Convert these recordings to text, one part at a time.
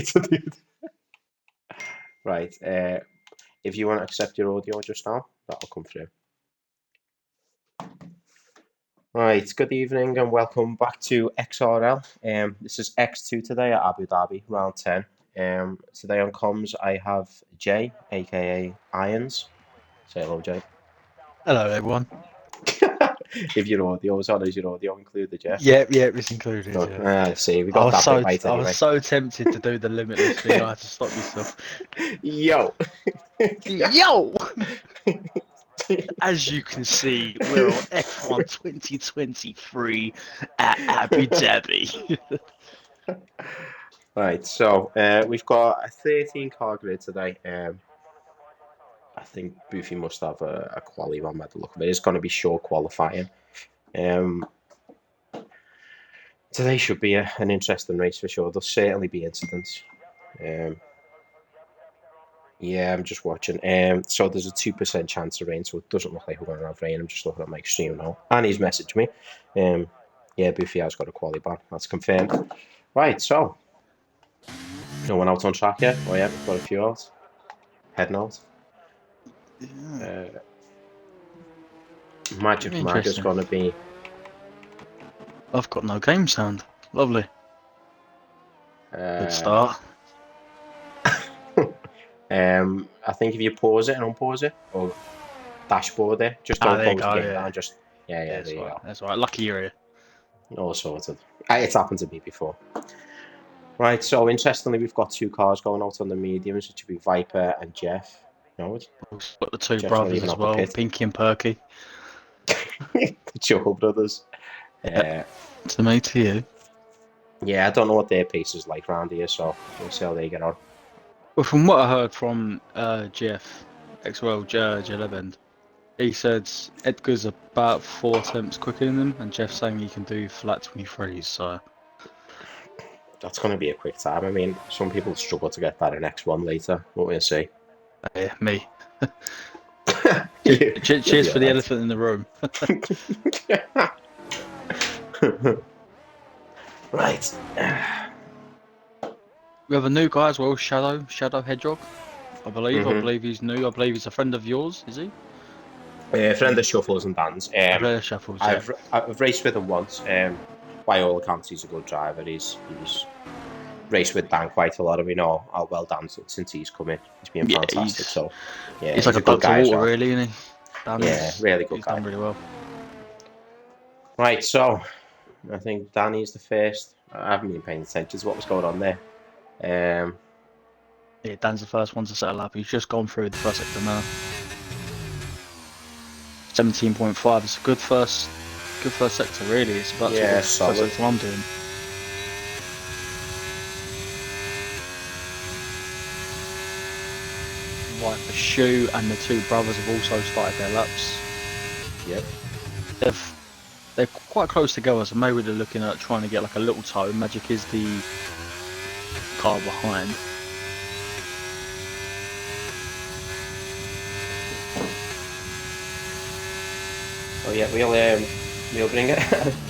dude. Right. If you want to accept your audio just now, that'll come through. Right. Good evening and welcome back to XRL. This is X2 today at Abu Dhabi, round 10. Today on comms, I have Jay, aka Irons. Say hello, Jay. Hello, everyone. If your audio is on, is your audio included, yeah? Yeah, it's included. Oh, Yeah. see, we got that bit right I anyway. was so tempted to do the limitless thing. I had to stop myself. Yo! Yo! As you can see, we're on F1 2023 at Abu Dhabi. Right, so we've got a 13 car grid today. I think Boofy must have a quali one by the look of it. It's going to be short qualifying. Today should be an interesting race for sure. There'll certainly be incidents. Yeah, I'm just watching. So there's a 2% chance of rain, so it doesn't look like we're going to have rain. I'm just looking at my stream now. And he's messaged me. Yeah, Boofy has got a quali ban. That's confirmed. Right, so. No one out on track yet? Oh yeah, we've got a few out. Heading out. Magic is going to be... I've got no game sound. Lovely. Good start. I think if you pause it and unpause it, or dashboard it, just don't close the game down. Just yeah, there you go. That's right. Lucky you're here. All sorted. It's happened to me before. Right, so interestingly, we've got two cars going out on the mediums, which will be Viper and Jeff. No, we've got the two brothers as well, Pinky and Perky. The Joe brothers. To me, to you. Yeah, I don't know what their pace is like around here, so we'll see how they get on. Well, from what I heard from Jeff, XWell Jelebend, he said Edgar's about 4 attempts quicker than him, and Jeff's saying he can do flat 23s, so... That's going to be a quick time. I mean, some people struggle to get that in X1 later. What we'll see. Yeah, me. Cheers for the elephant in the room. Right. We have a new guy as well, Shadow Hedgehog. I believe he's new. I believe he's a friend of yours, is he? Friend of Shuffles and Bands. Shuffles, I've raced with him once. By all accounts, he's a good driver. He's raced with Dan quite a lot, and we know how well Dan's since he's come in. He's been fantastic. He's like a duck to water, really, isn't he? Really good guy. Done really well. Right, so I think Danny's the first. I haven't been paying attention to what was going on there. Yeah, Dan's the first one to settle up. He's just gone through the first sector now. 17.5. It's a good first sector, really. It's about the first sector I'm doing. Right, the Shoe and the two brothers have also started their laps. Yep. They're quite close together, so maybe they're looking at trying to get like a little toe. Magic is the car behind. Oh yeah, we'll bring a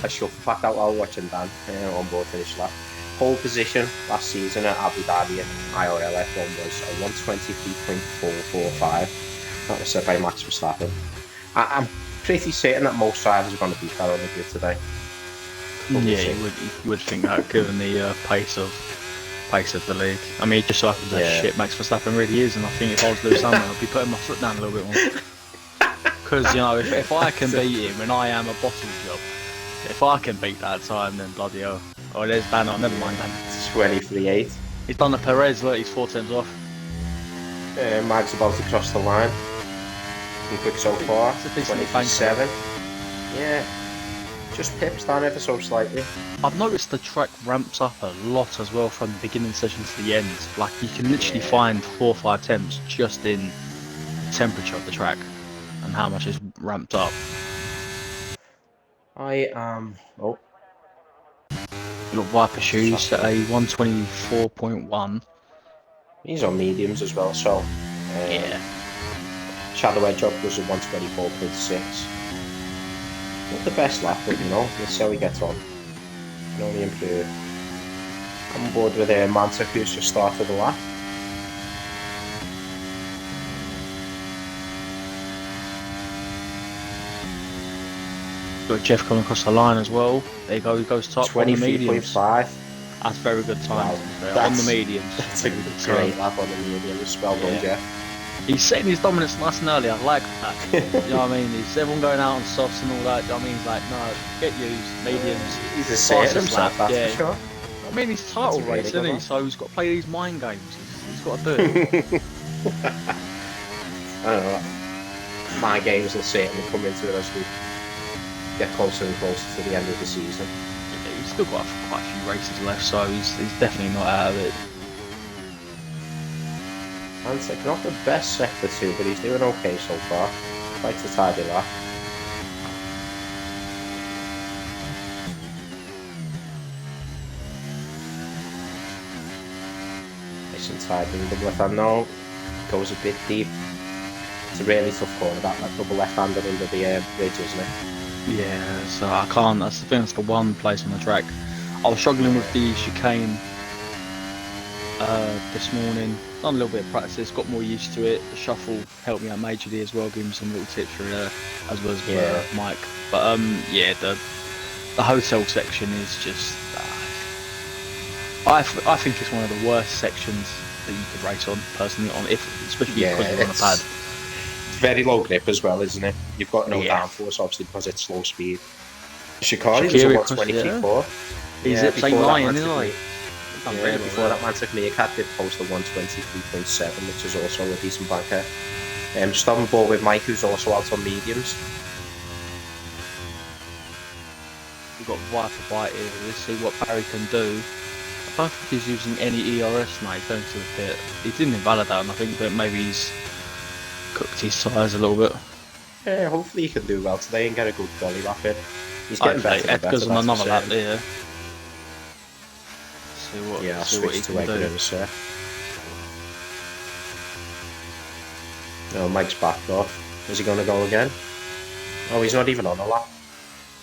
shuffle fact out while watching Dan on board finish lap. Pole position last season at Abu Dhabi and IRL F1 was a 123.445. That was set by Max Verstappen. I'm pretty certain that most drivers are going to beat that on the grid today. Yeah, you would think that, given the pace of the league. I mean, it just so happens that shit Max Verstappen really is, and I think if I was Lewis Hamilton, I'd be putting my foot down a little bit more. Because, you know, if I can beat him, and I am a bottle job, if I can beat that time, then bloody hell. Oh, there's Dan. Oh, never mind Dan. 23.8. He's done the Perez, look, he's 4 attempts off. Mag's about to cross the line. Quick so far. 27. Yeah. Just pips down ever so slightly. I've noticed the track ramps up a lot as well from the beginning session to the end. Like, you can literally find 4 or 5 temps just in the temperature of the track and how much it's ramped up. I am... Oh. Got Viper shoes at a 124.1. These are mediums as well, so... yeah. Shadow Hedgehog was a 124.6. Not the best lap, but you know, let's see how he gets on. Can only improve. I'm on board with Mantic, who's just started the lap. Got Jeff coming across the line as well. There you go, he goes top on the mediums. 23.5. That's very good time. Wow. On the mediums. That's a great lap on the mediums. Well done, Jeff. He's setting his dominance nice and early. I like that. You know what I mean? He's everyone going out on softs and all that. I mean, he's like, no, get used, mediums. He's asserted himself, that's for sure. I mean, he's title race, isn't he? So he's got to play these mind games. He's got to do it. I don't know. My games will certainly come into it as we get closer and closer to the end of the season. He's still got quite a few races left, so he's definitely not out of it. And it's like not the best sector 2, but he's doing okay so far. Quite a tidy lap. Nice and tidy. Double left hand now goes a bit deep. It's a really tough corner, that double left hander under the bridge, isn't it? Yeah, so I can't. That's the thing. That's the one place on the track. I was struggling with the chicane this morning. Done a little bit of practice, got more used to it. The shuffle helped me out majorly as well, giving me some little tips through there, as well as Mike. But yeah, the hotel section is just. I think it's one of the worst sections that you could race on personally, especially because you're on a pad. It's very low grip as well, isn't it? You've got no downforce obviously because it's slow speed. Shikari was a 123.4. He's at St. Lion, isn't he? Yeah, before that Mantic Meerkat did post a 123.7, which is also a decent banker. Just on board with Mike, who's also out on mediums. We've got Viper Bite here. Let's see what Barry can do. I don't think he's using any ERS now. He's going to the pit. He didn't invalidate him, I think, but maybe he's cooked his tyres a little bit. Yeah, hopefully he can do well today and get a good dolly lap in. He's getting better and better. Edgar's on another lap there. I'll switch to Edgar in a sec. No, Mike's backed off. Is he going to go again? Oh, he's not even on a lap.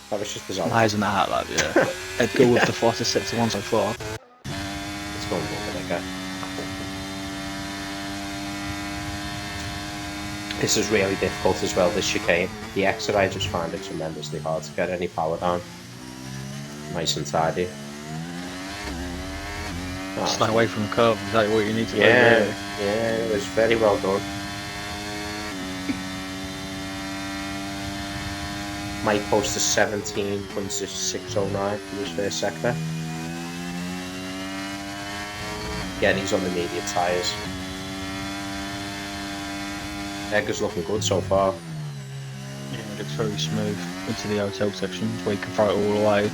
That was just his own. Nah, he's on that lap, yeah. Edgar with the fastest set to one so far. Let's go and look at Edgar. This is really difficult as well, this chicane. The exit, I just find it tremendously hard to get any power down. Nice and tidy. Stay away from the curve, is that what you need to do? Yeah, it was very well done. Mike posted 17.609 for his first sector. Again, he's on the medium tyres. Edgar's looking good so far. Yeah, it looks very smooth into the hotel section where you can throw it all away.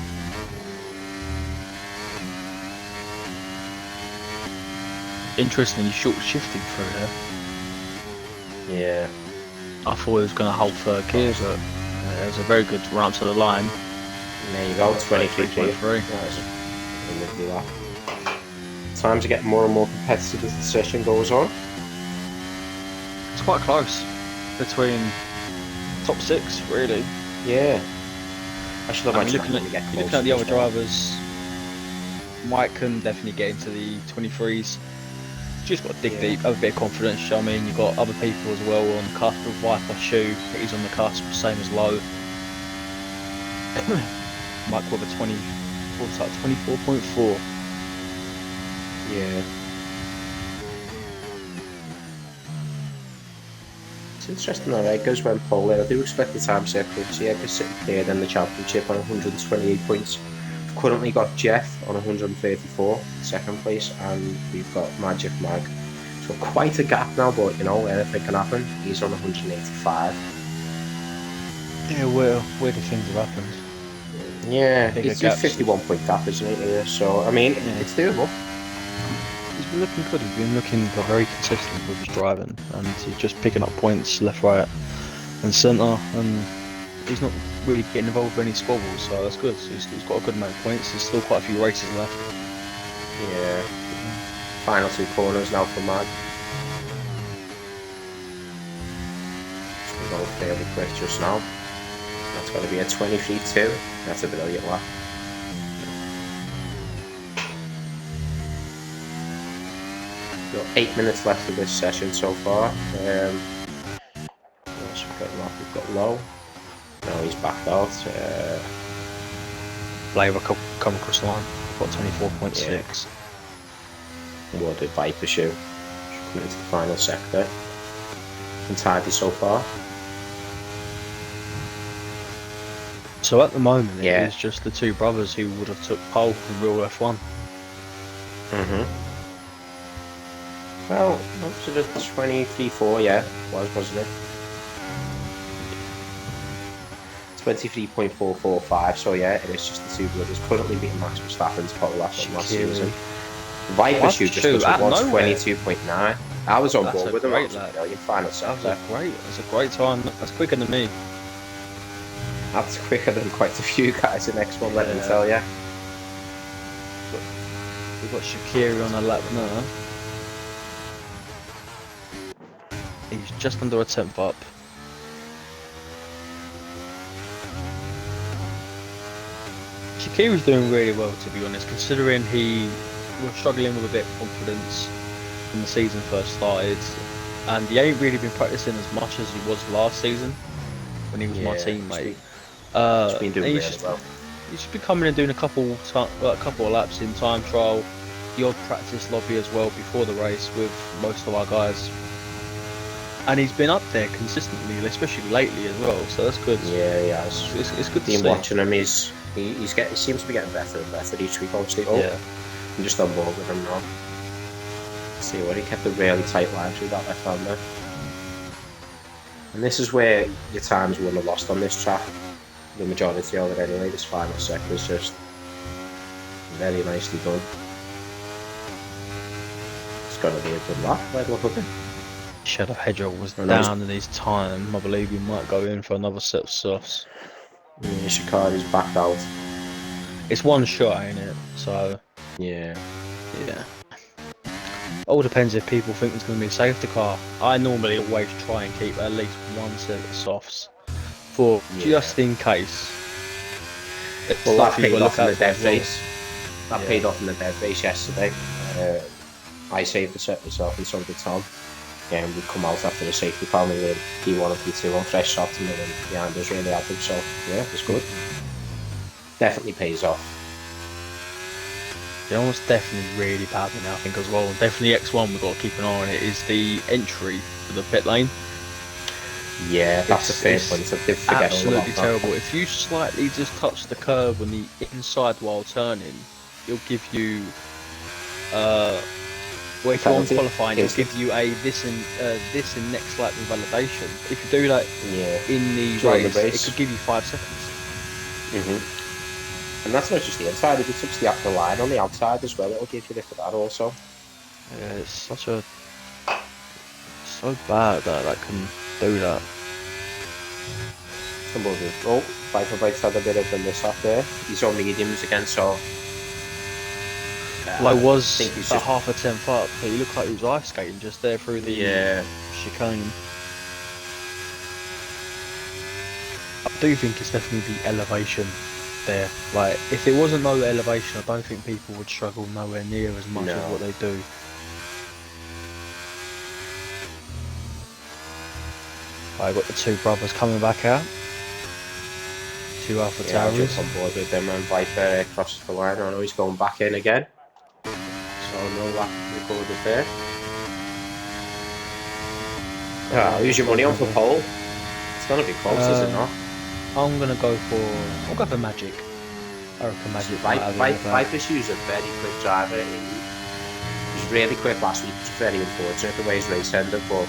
Interesting, he's short shifting through there. Yeah. I thought he was going to hold third gear, but it was a very good run up to the line. And there you go, 23.3. Times are getting more and more competitive as the session goes on. It's quite close between top 6, really. Yeah. I should have looking at the other drivers, Mike can definitely get into the 23s. Just got to dig deep, have a bit of confidence. I mean, you've got other people as well on the cusp of Viper Shoe. He's on the cusp, same as Low. Mike with a 24.4. Yeah. It's interesting that Edgar's went pole. I do expect the time circle. See Edgar's sitting third in the championship on 128 points. We've currently got Jeff on 134, second place, and we've got Magic Mag. So quite a gap now, but you know, anything can happen. He's on 185. Yeah, weirder things have happened. Yeah, it's a 51 point gap, isn't it? Yeah, so, I mean, it's doable. He's been looking good. He's been looking very consistent with his driving, and he's just picking up points left, right, and centre. And he's not really getting involved with any squabbles, so that's good. So he's got a good amount of points. There's still quite a few races left. Yeah. Final 2 corners now for Mag. Just going to go fairly quick just now. That's going to be a 23.2. That's a brilliant lap. Got 8 minutes left of this session so far. We've got Low. No, he's backed out. Labour come across the line. Got 24.6. What did Viper shoot? Coming into the final sector. Entirely so far. So at the moment, it is just the two brothers who would have took pole from real F1. Well, up to the 23.4, yeah, wasn't it? 23.445, so yeah, it is just the two brothers currently beating Max Verstappen's pole lap last season. Viper shoot just does 122.9. I was on board with him. That was a brilliant final sector. That's a great time. That's quicker than me. That's quicker than quite a few guys in X1, let me tell you. We've got Shaqiri on a lap now. He's just under a 10th up. Shaqiri's doing really well, to be honest, considering he was struggling with a bit of confidence when the season first started, and he ain't really been practicing as much as he was last season when he was my teammate. He's been doing really well. He's just been coming and doing a couple of laps in time trial, the odd practice lobby as well before the race with most of our guys. And he's been up there consistently, especially lately as well. So that's good. Yeah, he has. It's good to see. Watching him, he seems to be getting better and better each week. Obviously, I'm just on board with him now. See what he kept a really tight line through that left-hander. And this is where your time's won or lost on this track. The majority of it anyway. This final sector is just very nicely done. It's going to be a good lap by the look of it. Shadow Hedgehog was down in his time. I believe he might go in for another set of softs. Yeah, Shikari's backed out. It's one shot, ain't it? So yeah. All depends if people think it's going to be a safety car. I normally always try and keep at least one set of softs for just in case. Well, that paid off in the dev race. That paid off in the dev race yesterday. I saved the set myself and so did Tom. And we'd come out after the safety car and we'd P1 and P2 on fresh soft and then behind us really had them, so yeah, it was good. Definitely pays off. The almost definitely really bad now, I think, as well. Definitely X1 we've got to keep an eye on it, is the entry for the pit lane. Yeah, that's a fair point. I did forget absolutely terrible. If you slightly just touch the curb on the inside while turning, it'll give you well, if you're on qualifying, it'll give you a this in next lap invalidation. If you do that in the race, it could give you 5 seconds. And that's not just the inside, if you touch the after line on the outside as well, it'll give you it for that also. Yeah, it's so bad that can do that. Oh, Viper Bike's had a bit of a miss off there. He's on mediums again, so Low was at half a 10th up, but he looked like he was ice skating just there through the chicane. I do think it's definitely the elevation there. Like, if it wasn't no elevation, I don't think people would struggle nowhere near as much as what they do. I got the two brothers coming back out. Two Alpha Towers. I'll jump on board with them and Viper crosses the line. I know he's going back in again. So no lap recorded there. Who's your money on for pole? It's gonna be close, is it not? I'll go for Magic. I reckon Magic. Viper's a very quick driver. He was really quick last week. It's very unfortunate the way his race ended, but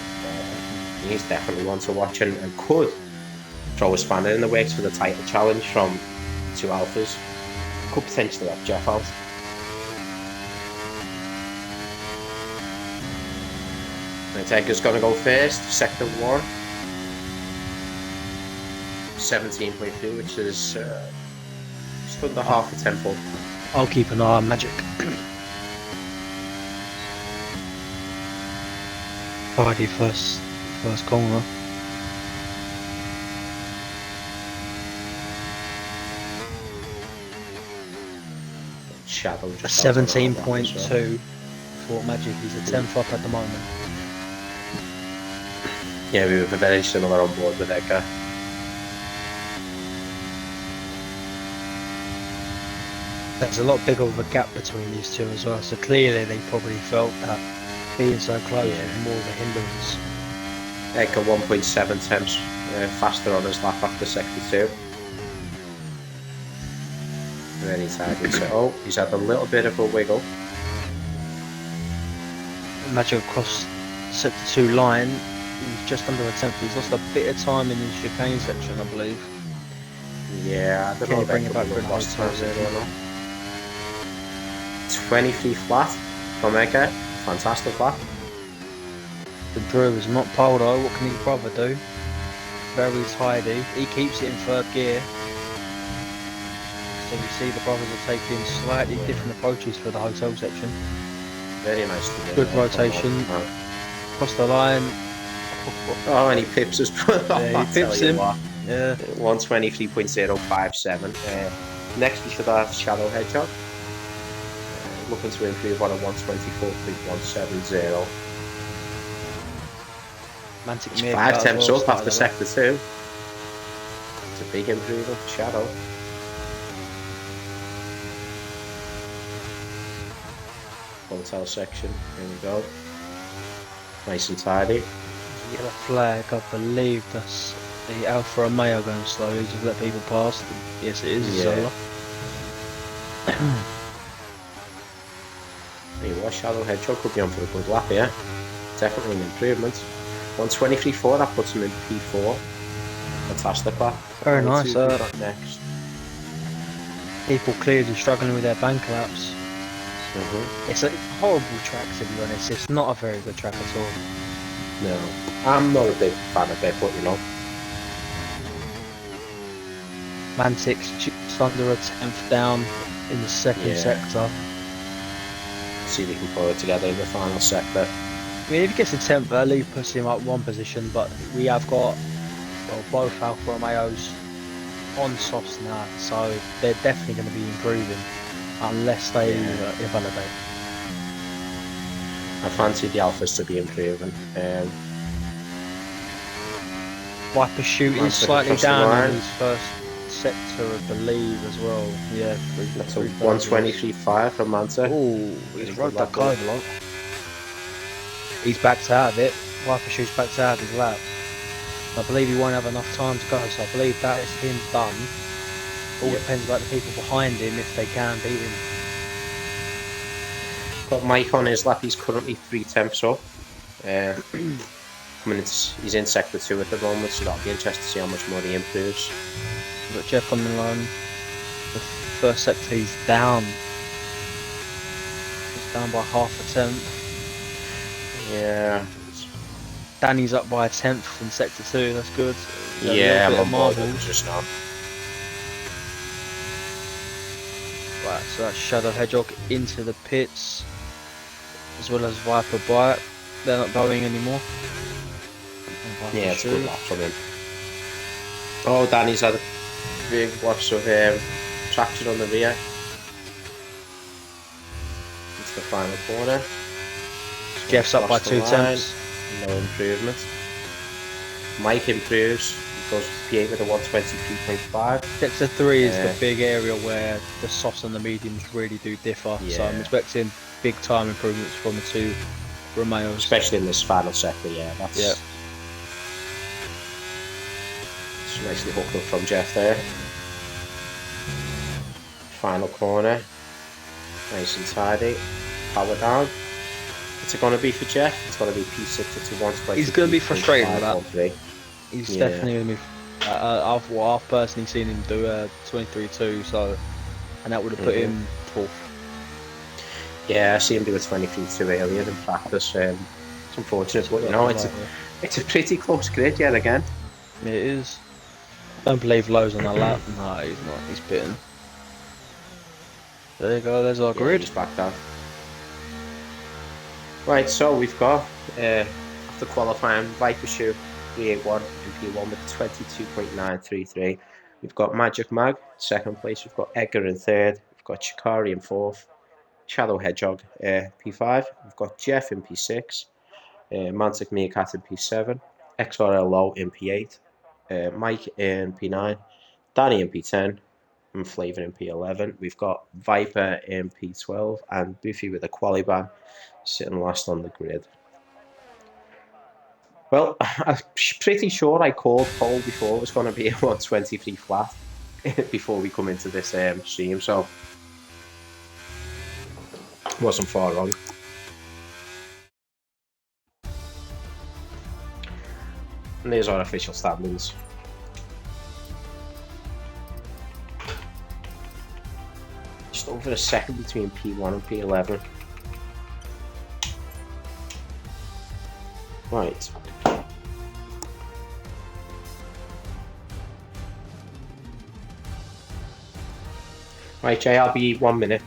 he's definitely one to watch and could throw a spanner in the works for the title challenge from two Alphas. Could potentially have Jeff out. Edgar's going to go first, sector 1. 17.2, which is just under half a tempo. I'll keep an eye on Magic. Friday first corner. Shadow just 17.2 for Magic. He's a 10th up at the moment. Yeah, we were very similar on board with Edgar. There's a lot bigger of a gap between these two as well, so clearly they probably felt that being so close was more of a hindrance. Edgar 1.7 temps faster on his lap after sector 2. Very tidy. So, he's had a little bit of a wiggle. Magic across sector 2 line, he's just under a 10th. He's lost a bit of time in his chicane section, I believe. Yeah, I don't know if bring it back for a lost time there or not. 23 flat from Edgar. Fantastic lap. The Drew is not pole though, what can his brother do? Very tidy, he keeps it in 3rd gear. So we see the brothers are taking slightly different approaches for the hotel section. Very nice. Good rotation, across the line. Oh, and he pips us. Yeah, he pips him. Yeah. 123.057. Next we should have Shadow Hedgehog. Looking to improve on a 124.170. Mantic 5 temps up after sector 2. It's a big improvement for Shadow. Hotel section, here we go. Nice and tidy. Yellow flag, I believe that's the Alfa Romeo going slowly, just let people pass. Yes, it is. Yeah. What Shadow Hedgehog could be on for a good lap here. Definitely an improvement. 123.4, that puts him in P4. Fantastic lap. Very nice. Next. People clearly struggling with their bank laps. It's a horrible track, to be honest. It's not a very good track at all. No, I'm not a big fan of it, but you know. Mantic's just under a 10th down in the 2nd sector. See if he can pull it together in the final sector. I mean, if he gets a 10th, at least puts him up 1 position, but we have got both Alfa Romeos on softs now, so they're definitely going to be improving unless they invalidate. I fancy the Alphas to be improving. Viper shooting slightly down in his 1st sector, I believe, as well. Yeah, that's a 123.5 from Manta. Oh, he's rode that over a lot. He's backed out of it. Viper shoots backed out of his lap. I believe he won't have enough time to go, so I believe that is him done. All depends about the people behind him if they can beat him. Got Mike on his lap, he's currently 3 temps up. He's in sector 2 at the moment, so that'll be interesting to see how much more he improves. We've got Jeff on the line. The 1st sector he's down. He's down by half a tenth. Yeah. Danny's up by a 10th in sector 2, that's good. Yeah, I'm on board just now. Right, so that's Shadow Hedgehog into the pits, as well as Viper Bite. They're not going anymore. Yeah, it's a good lap from him. Oh, Danny's had a big loss of traction on the rear. It's the final corner. Jeff's up by 2 temps. No improvement. Mike improves. He goes to P8 with a 123.5. Sector 3 is the big area where the softs and the mediums really do differ. So I'm expecting big time improvements from the 2 Romeos. Especially in this final sector, that's it's nicely hooked up from Jeff there. Final corner. Nice and tidy. Power down. What's it going to be for Jeff? It's going to be P6 to 120. He's going to be frustrated with that. He's definitely going to be. I've personally seen him do a 23.2, so, and that would have put him 4th. Yeah, I see him do a 23.2 earlier in practice. It's unfortunate, but you know, it's a pretty close grid yet again. It is. Don't believe Lowe's on that lap. No, he's not. He's pitting. There you go. There's our grid. He's back down. Right, so we've got after qualifying Viper Shoe 381 in P1 with 22.933. We've got Magic Mag 2nd place. We've got Edgar in 3rd. We've got Shikari in 4th. Shadow Hedgehog P5. We've got Jeff in P6. Mantic Meerkat in P7. XRLO in P8. Mike in P9. Danny in P10. And Flavor in P11. We've got Viper in P12. And Buffy with a quali ban sitting last on the grid. Well, I'm pretty sure I called pole before it was going to be a 123 flat before we come into this stream, so wasn't far wrong. And there's our official standings. Just over a second between P1 and P11. Right. Right, Jay, I'll be 1 minute.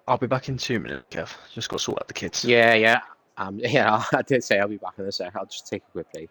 I'll be back in 2 minutes, Kev. Just got to sort out the kids. Yeah. Yeah, I did say I'll be back in a sec. I'll just take a quick break.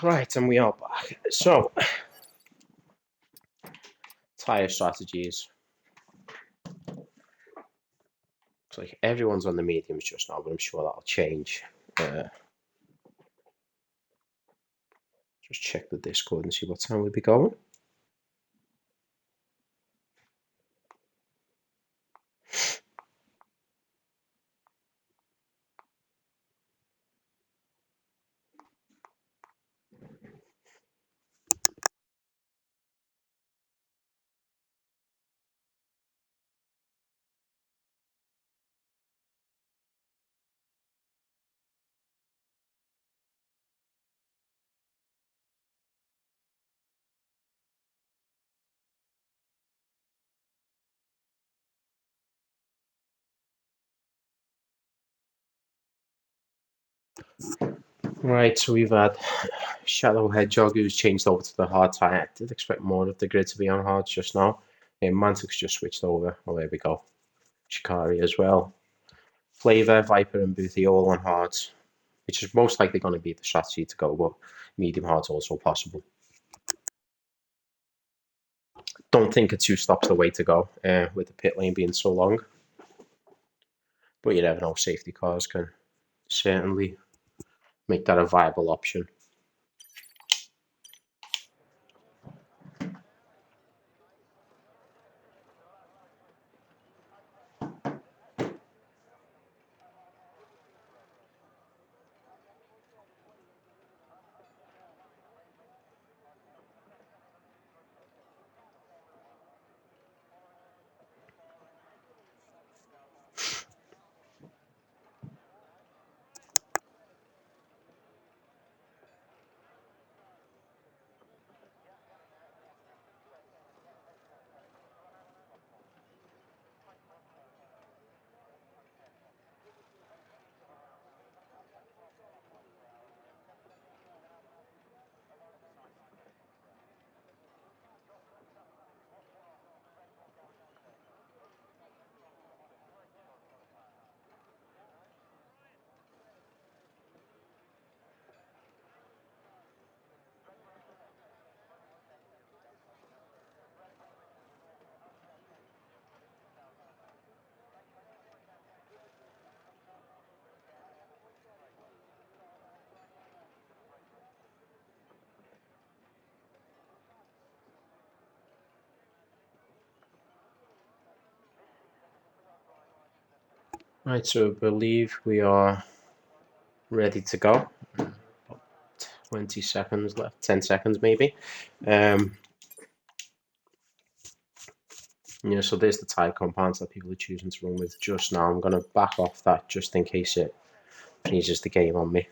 Right, and we are back. So, tire strategies. Looks like everyone's on the mediums just now, but I'm sure that'll change. Just check the Discord and see what time we'll be going. Right, so we've had Shadow Hedgehog who's changed over to the hard tire. I did expect more of the grid to be on hard just now. Mantic's just switched over. Well, there we go. Shikari as well. Flavor, Viper, and Boothie all on hards, which is most likely going to be the strategy to go, but medium hard's also possible. Don't think a 2-stop's the way to go with the pit lane being so long. But you never know, safety cars can certainly make that a viable option. Right, so I believe we are ready to go. 20 seconds left, 10 seconds maybe. Yeah, so there's the tire compounds that people are choosing to run with just now. I'm going to back off that just in case it freezes the game on me.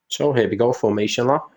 So here we go, formation lap.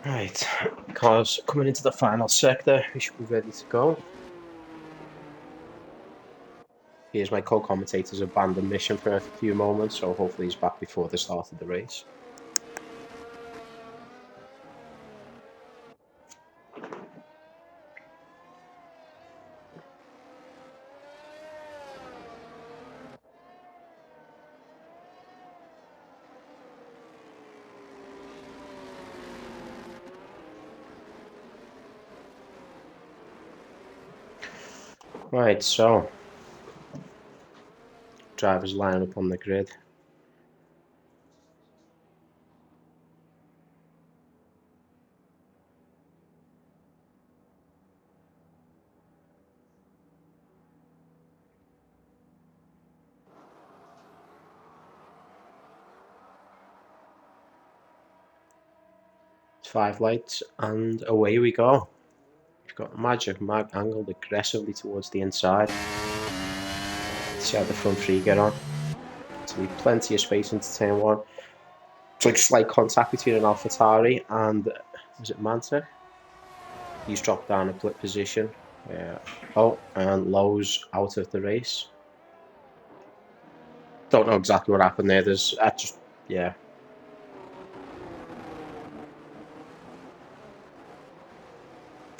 Right, cars coming into the final sector. We should be ready to go. Here's my co-commentator's abandoned mission for a few moments, so hopefully he's back before the start of the race. Right, so drivers line up on the grid. It's 5 lights and away we go. We've got Magic Mag angled aggressively towards the inside. Let's see how the front three get on. So we have plenty of space into turn 1. It's like slight contact between an AlphaTauri and, is it Manta? He's dropped down a pit position. Oh, and Lowe's out of the race. Don't know exactly what happened there. Yeah.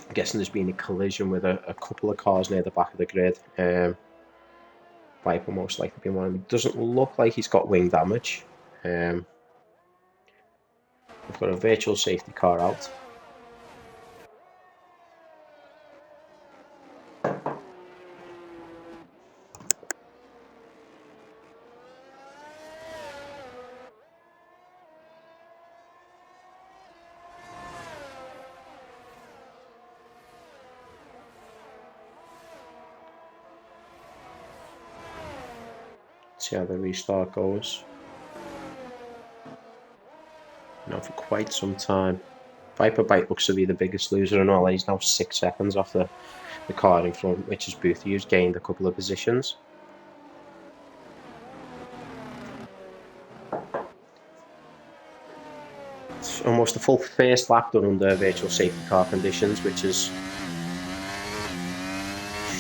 I'm guessing there's been a collision with a couple of cars near the back of the grid. Viper most likely being one of them. It doesn't look like he's got wing damage. We've got a virtual safety car out. See how the restart goes. Now for quite some time. Viper Bite looks to be the biggest loser and all. He's now 6 seconds off the car in front, which is Booth. He's gained a couple of positions. It's almost a full first lap done under virtual safety car conditions, which is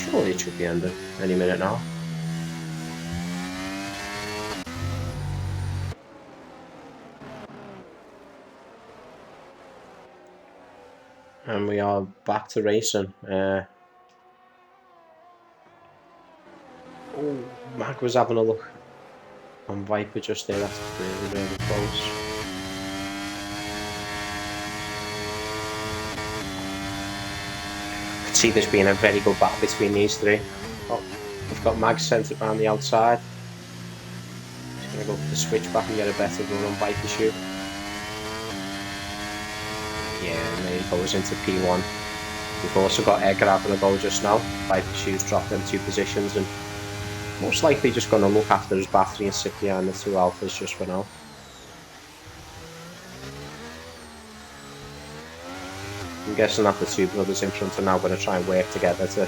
surely it should be ended any minute now. And we are back to racing. Oh, Mag was having a look on Viper just there. That's really, really close. I could see this being a very good battle between these three. Oh, we've got Mag centered around the outside. He's going to go for the switch back and get a better run on Viper shoot. Yeah, and then he goes into P1. We've also got Edgar having a go just now. Viper shoot's dropped them 2 positions and most likely just going to look after his battery and sit behind the 2 alphas just for now. I'm guessing that the 2 brothers in front are now going to try and work together to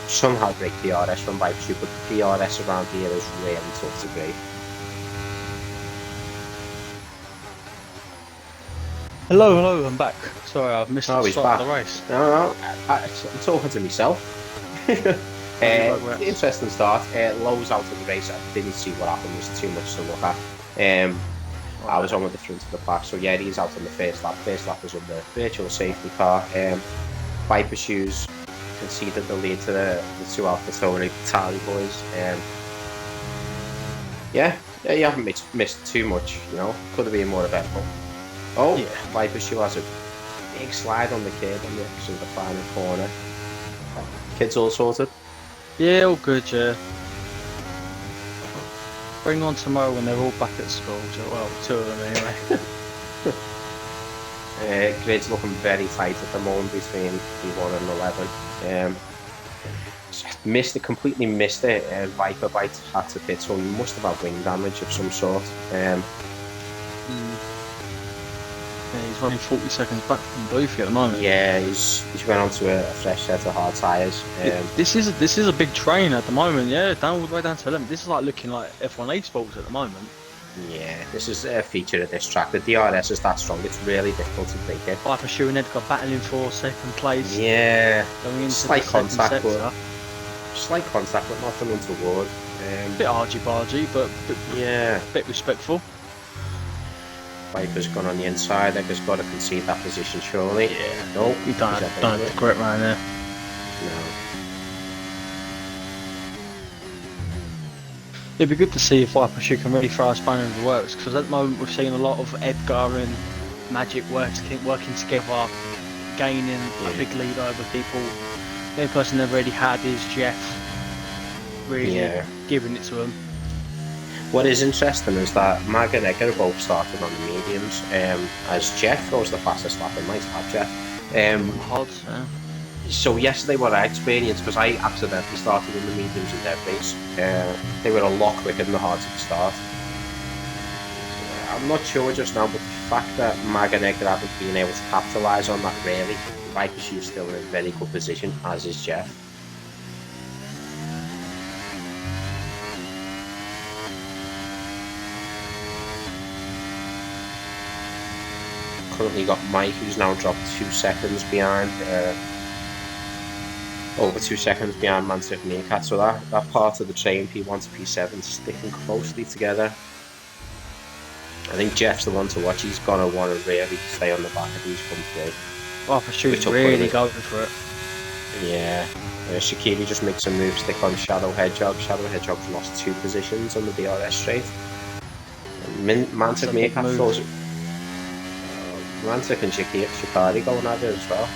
somehow break DRS from Viper shoot, but the DRS around here is really tough to break. Hello, I'm back. Sorry, I've missed the start of the race. No, I'm talking to myself. Interesting start. Lowe's out of the race. I didn't see what happened. There's too much to look at. I was on with the front of the pack, so yeah, he's out on the first lap. First lap was on the virtual safety car. Viper shoes conceded the lead to the 2 Alpha Tauri Tally boys. Yeah, you haven't missed too much. You know, could have been more eventful. Oh, yeah. Viper shoe has a big slide on the curb on the exit of the final corner. Kids all sorted? Yeah, all good, yeah. Bring on tomorrow when they're all back at school. Well, 2 of them anyway. Grid's looking very tight at the moment between P1 and 11. Completely missed it. Viper bite had to pit, so he must have had wing damage of some sort. Yeah, he's running 40 seconds back from Boofy at the moment. Yeah, he's went on to a fresh set of hard tyres. This is a big train at the moment, yeah, all the way down to 11. This is like looking like F1 Sports at the moment. Yeah, this is a feature of this track. The DRS is that strong, it's really difficult to break it. Viper Shoe and Edgar battling for 2nd place. Yeah, going into slight the contact, but nothing untoward. Bit argy-bargy, but yeah, bit respectful. Viper's gone on the inside. Edgar's got to concede that position, surely. Yeah. No, he don't have a great round there. No. It'd be good to see if Viper Shoe can really throw a spanner in the works, because at the moment we've seen a lot of Edgar and Magic working together, gaining a big lead over people. The only person they've already had is Jeff, really giving it to him. What is interesting is that Mag and Edgar are both starting on the mediums, as Jeff goes the fastest lap, and might have Jeff. Odds, So yesterday what I experienced, because I accidentally started in the mediums in their race, they were a lot quicker than the hards at the start. I'm not sure just now, but the fact that Mag and Edgar haven't been able to capitalise on that really, Viper Shoe's still in a very good position, as is Jeff. Currently got Mike, who's now dropped 2 seconds behind, over 2 seconds behind Mantic Meerkat, so that part of the train, P1 to P7, sticking closely together. I think Jeff's the one to watch. He's going to want to really stay on the back of these come through. Oh, for sure, he's really going for it. Yeah. Shaqiri just makes a move, stick on Shadow Hedgehog. Shadow Hedgehog's lost 2 positions on the DRS straight. Mantic Meerkat throws it. Mantic and Shikari going at it as well.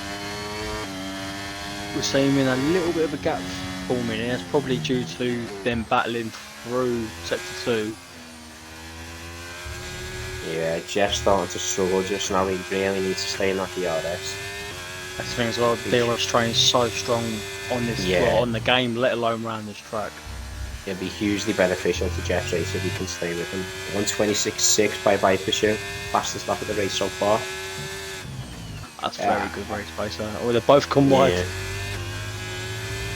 We're seeing a little bit of a gap forming here. It's probably due to them battling through Sector 2. Yeah, Jeff's starting to struggle just now. He really needs to stay in that DRS. That's the thing as well, the DRS train is so strong on this on the game, let alone around this track. It'll be hugely beneficial to Jeff's race if he can stay with him. 1:26.6 by Viper Shoe, fastest lap of the race so far. That's a very good race pace. Or they both come wide.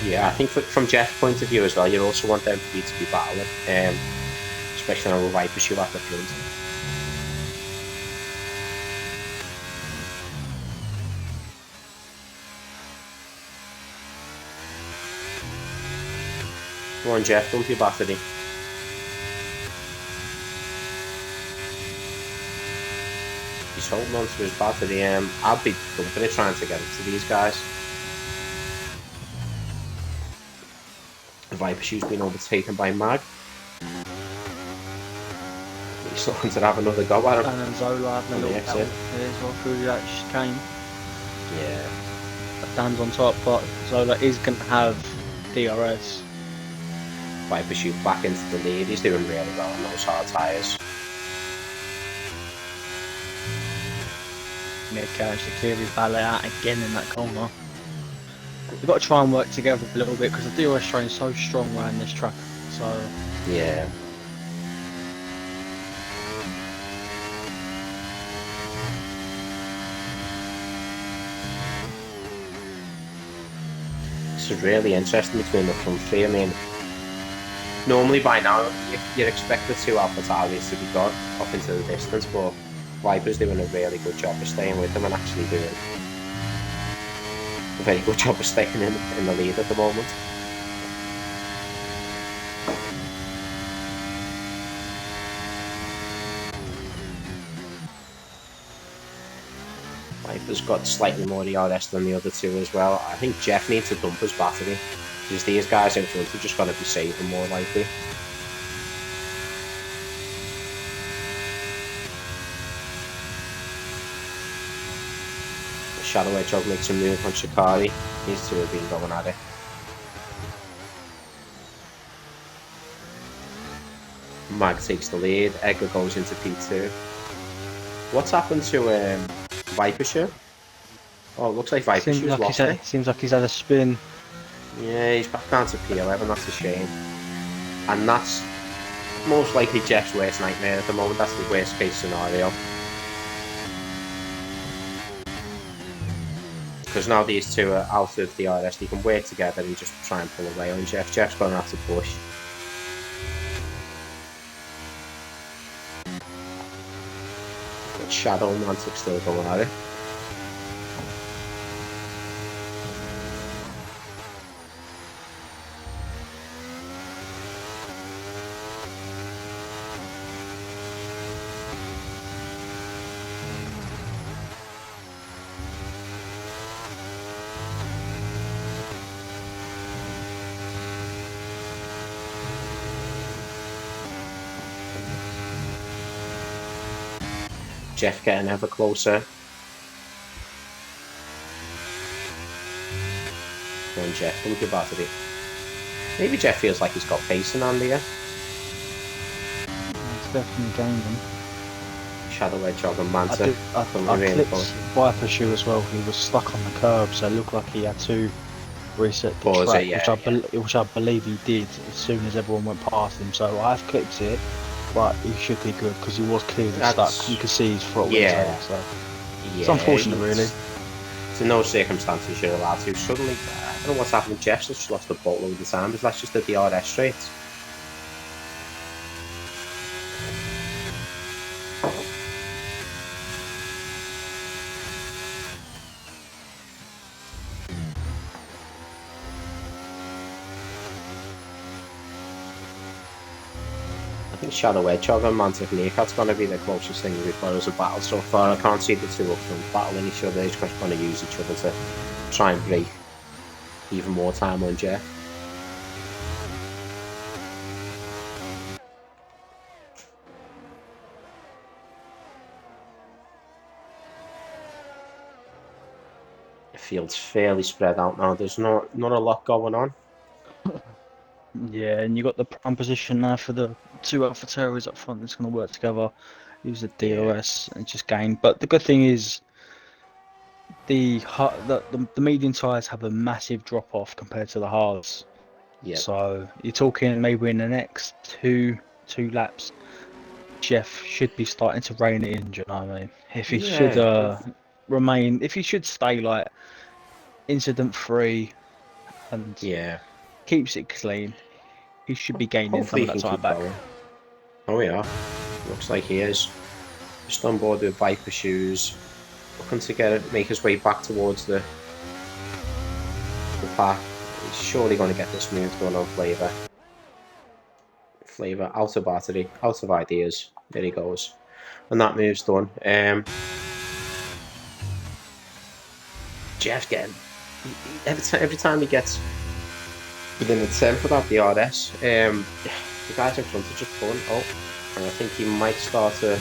Yeah, I think from Jeff's point of view as well, you also want them to be battling, especially now with Viper Shoe at the front. Come on, Jeff, dump your battery. He's holding on to his battery. I'd be dumping it, trying to get it to these guys. The Viper Shoe's been overtaken by Mag. He's looking to have another go at him. And Zola having a little battle here as well through that chicane. Yeah. Dan's on top, but Zola is going to have DRS. Viper Shoe back into the lead. He's doing really well on those hard tyres. Nick actually clear his ballet out again in that corner. We've got to try and work together a little bit because the DRS train is so strong around this track. So yeah. This is really interesting between the front three. I mean, normally by now you'd expect the two AlphaTauri's to be gone off into the distance, but Viper's doing a really good job of staying with them and actually doing a very good job of staying in the lead at the moment. Viper's got slightly more DRS than the other two as well. I think Jeff needs to dump his battery because these guys in front are just going to be saving more likely. Shadow Hedgehog makes a move on Shikari. These two have been going at it. Mag takes the lead. Edgar goes into P2. What's happened to Viper Shoe? Oh, it looks like Viper Shoe's lost it. Seems like he's had a spin. Yeah, he's back down to P11. That's a shame. And that's most likely Jeff's worst nightmare at the moment. That's the worst case scenario. Because now these two are out of the RS, they can work together and just try and pull away on Jeff. Jeff's going to have to push. But Shadow and Mantic still going at it. Jeff getting ever closer. Come on, Jeff, look at battery. Maybe Jeff feels like he's got pace in hand here. It's definitely gained him. Shadow Hedgehog and Manta. I clipped Viper Shoe as well. He was stuck on the curb, so it looked like he had to reset the track, which I believe he did as soon as everyone went past him. So I've clipped it. But he should be good because he was clearly stuck. You could see his throttle. Yeah. So. It's unfortunate, really. It's in no circumstances you're allowed to. Suddenly, I don't know what's happened. Jeff's just lost a boatload of time, but that's just the DRS straight. I think Shadow Hedgehog and Mantic Meerkat's going to be the closest thing we've got as a battle so far. I can't see the two up front battling each other. They're just going to use each other to try and break even more time on Jeff. The field's fairly spread out now. There's not a lot going on. Yeah, and you got the prime position now for the two AlphaTauri's up front that's going to work together, use the DRS and just gain. But the good thing is the medium tyres have a massive drop off compared to the hards. Yeah. So you're talking maybe in the next two laps, Jeff should be starting to rein it in. Do you know what I mean? If he should remain, if he should stay like incident free and keeps it clean, he should be gaining some of that time back. Going. Oh yeah, looks like he is. Just on board with Viper Shoes, looking to make his way back towards the pack. He's surely going to get this move done on Flavor. Flavor out of battery, out of ideas. There he goes, and that move's done. Jeff's getting every time he gets within the 10 for that DRS. The guys in front are just pulling. Oh, and I think he might start to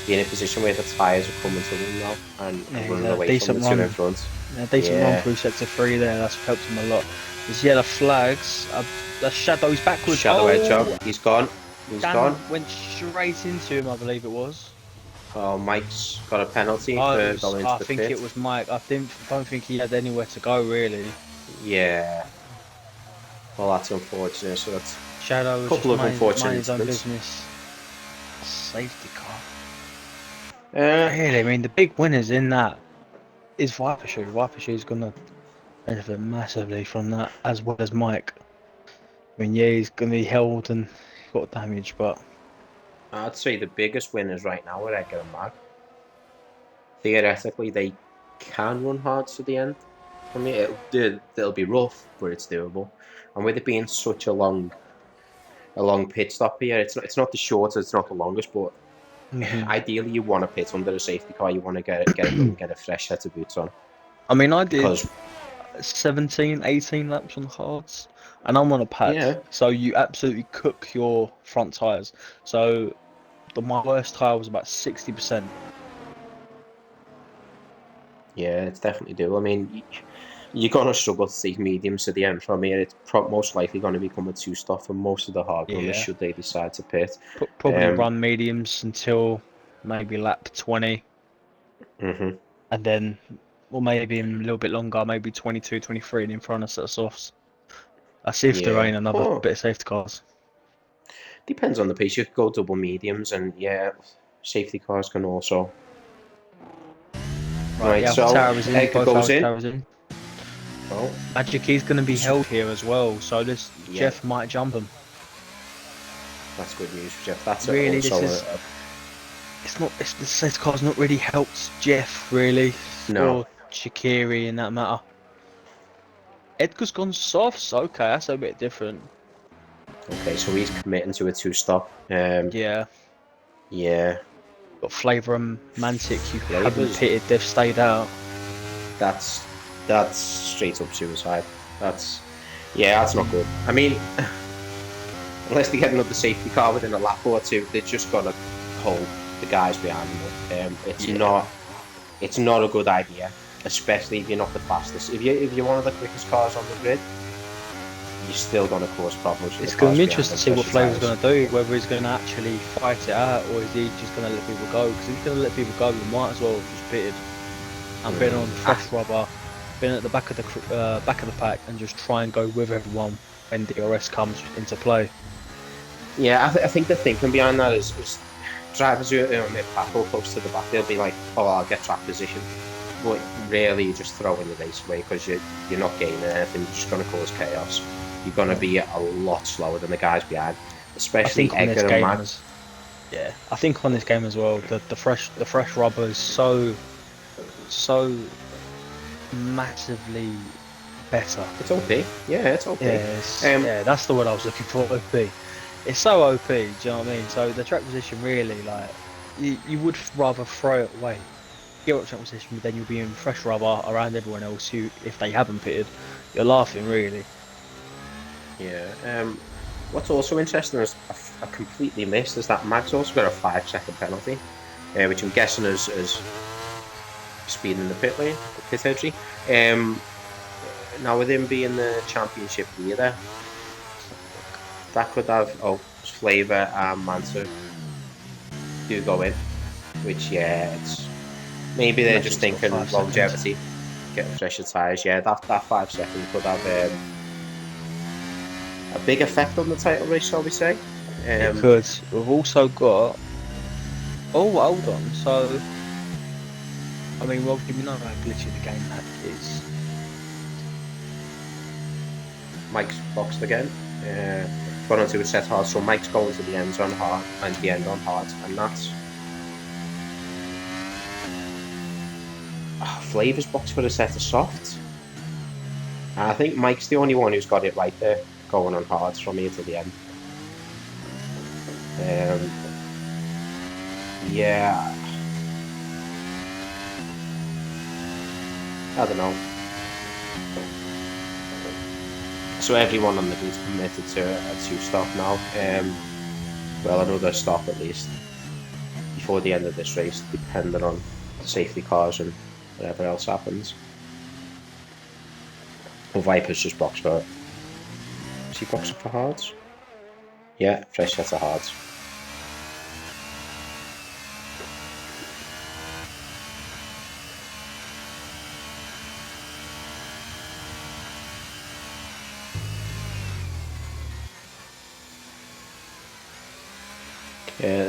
be in a position where the tyres are coming to him now and running away from the two in front. A decent run through sector 3 there. That's helped him a lot. His yellow flags. The shadows backwards. Shadow edge up. He's gone. He's gone. Went straight into him, I believe it was. Oh, Mike's got a penalty for going into the pit. I think it was Mike. I don't think he had anywhere to go really. Yeah. Well, that's unfortunate. So that's Shadow a couple of unfortunate his own incidents. business. Safety car. Uh, Really, I mean, the big winners in that is Viper Shoe. Viper Shoe's gonna benefit massively from that, as well as Mike. I mean, yeah, he's gonna be held and got damage, but I'd say the biggest winners right now are Edgar and Mag. Theoretically, they can run hard to the end. I mean, it'll be rough, but it's doable. And with it being such a long pit stop here, it's not the shortest, it's not the longest, but ideally you want to pit under a safety car. You want to get it done and get a fresh set of boots on. I mean, I did 17, 18 laps on the hards, and I'm on a pad, so you absolutely cook your front tyres. So my worst tyre was about 60%. Yeah, it's definitely do. I mean, you're going to struggle to take mediums to the end from here. It's most likely going to become a two-stop for most of the hard runners should they decide to pit. Probably run mediums until maybe lap 20. And then, or maybe a little bit longer, maybe 22, 23, and in front of set of softs. I see if there ain't another bit of safety cars. Depends on the pace. You could go double mediums, and safety cars can also. Right, so Edgar goes in. Oh. Magic Key's going to be held here as well, so Jeff might jump him. That's good news for Jeff. That's really also the safety car's not really helped Jeff really, or Shaqiri in that matter. Edgar's gone softs. Okay, that's a bit different. Okay, so he's committing to a two-stop. Yeah. Got Flavour and Mantic, you haven't pitted, they've stayed out. That's straight up suicide. That's not good. I mean, unless they get another safety car within a lap or two, they're just gonna hold the guys behind them. It's not a good idea, especially if you're not the fastest. If you're one of the quickest cars on the grid, you're still going to cause problems. It's going to be interesting to see what Flavour's going to do, whether he's going to actually fight it out or is he just going to let people go. Because if he's going to let people go, we might as well have just pitted and been on fresh rubber, been at the back of the pack and just try and go with everyone when DRS comes into play. Yeah, I think the thinking behind that is drivers who are mid-pack or close to the back, they'll be like, oh, I'll get track position. But really, you're just throwing the race away because you're not gaining anything. You're just going to cause chaos. You're going to be a lot slower than the guys behind, especially Edgar and Mag. Yeah, I think on this game as well, the fresh rubber is so massively better. It's OP. Yeah, it's OP. Yeah, that's the word I was looking for. OP. It's so OP. Do you know what I mean? So the track position really, like, you would rather throw it away. Get up track position, but then you'll be in fresh rubber around everyone else who, if they haven't pitted, you're laughing really. Yeah. What's also interesting is I completely missed is that Mag's also got a 5-second penalty, which I'm guessing is speeding in the pit lane, the pit entry. Now with him being the championship leader, that could have Flavour and Mansour do go in, which it's maybe they're just thinking longevity, getting fresher tyres. Yeah, that 5 seconds could have a big effect on the title race, shall we say? It could. We've also got. Oh, hold on. So, I mean, well, we know how glitchy the game that is. Mike's boxed again. Gone onto a set hard, so Mike's going to the ends on hard and the end on hard, and that's. Flavour's boxed for a set of soft. I think Mike's the only one who's got it right there, going on hards from here to the end. Yeah. I don't know. So everyone on the grid's committed to a 2-stop now. Well, another stop at least before the end of this race, depending on safety cars and whatever else happens. Well, Viper's just boxed for it. Is he boxing for hards? Yeah, fresh set of hards.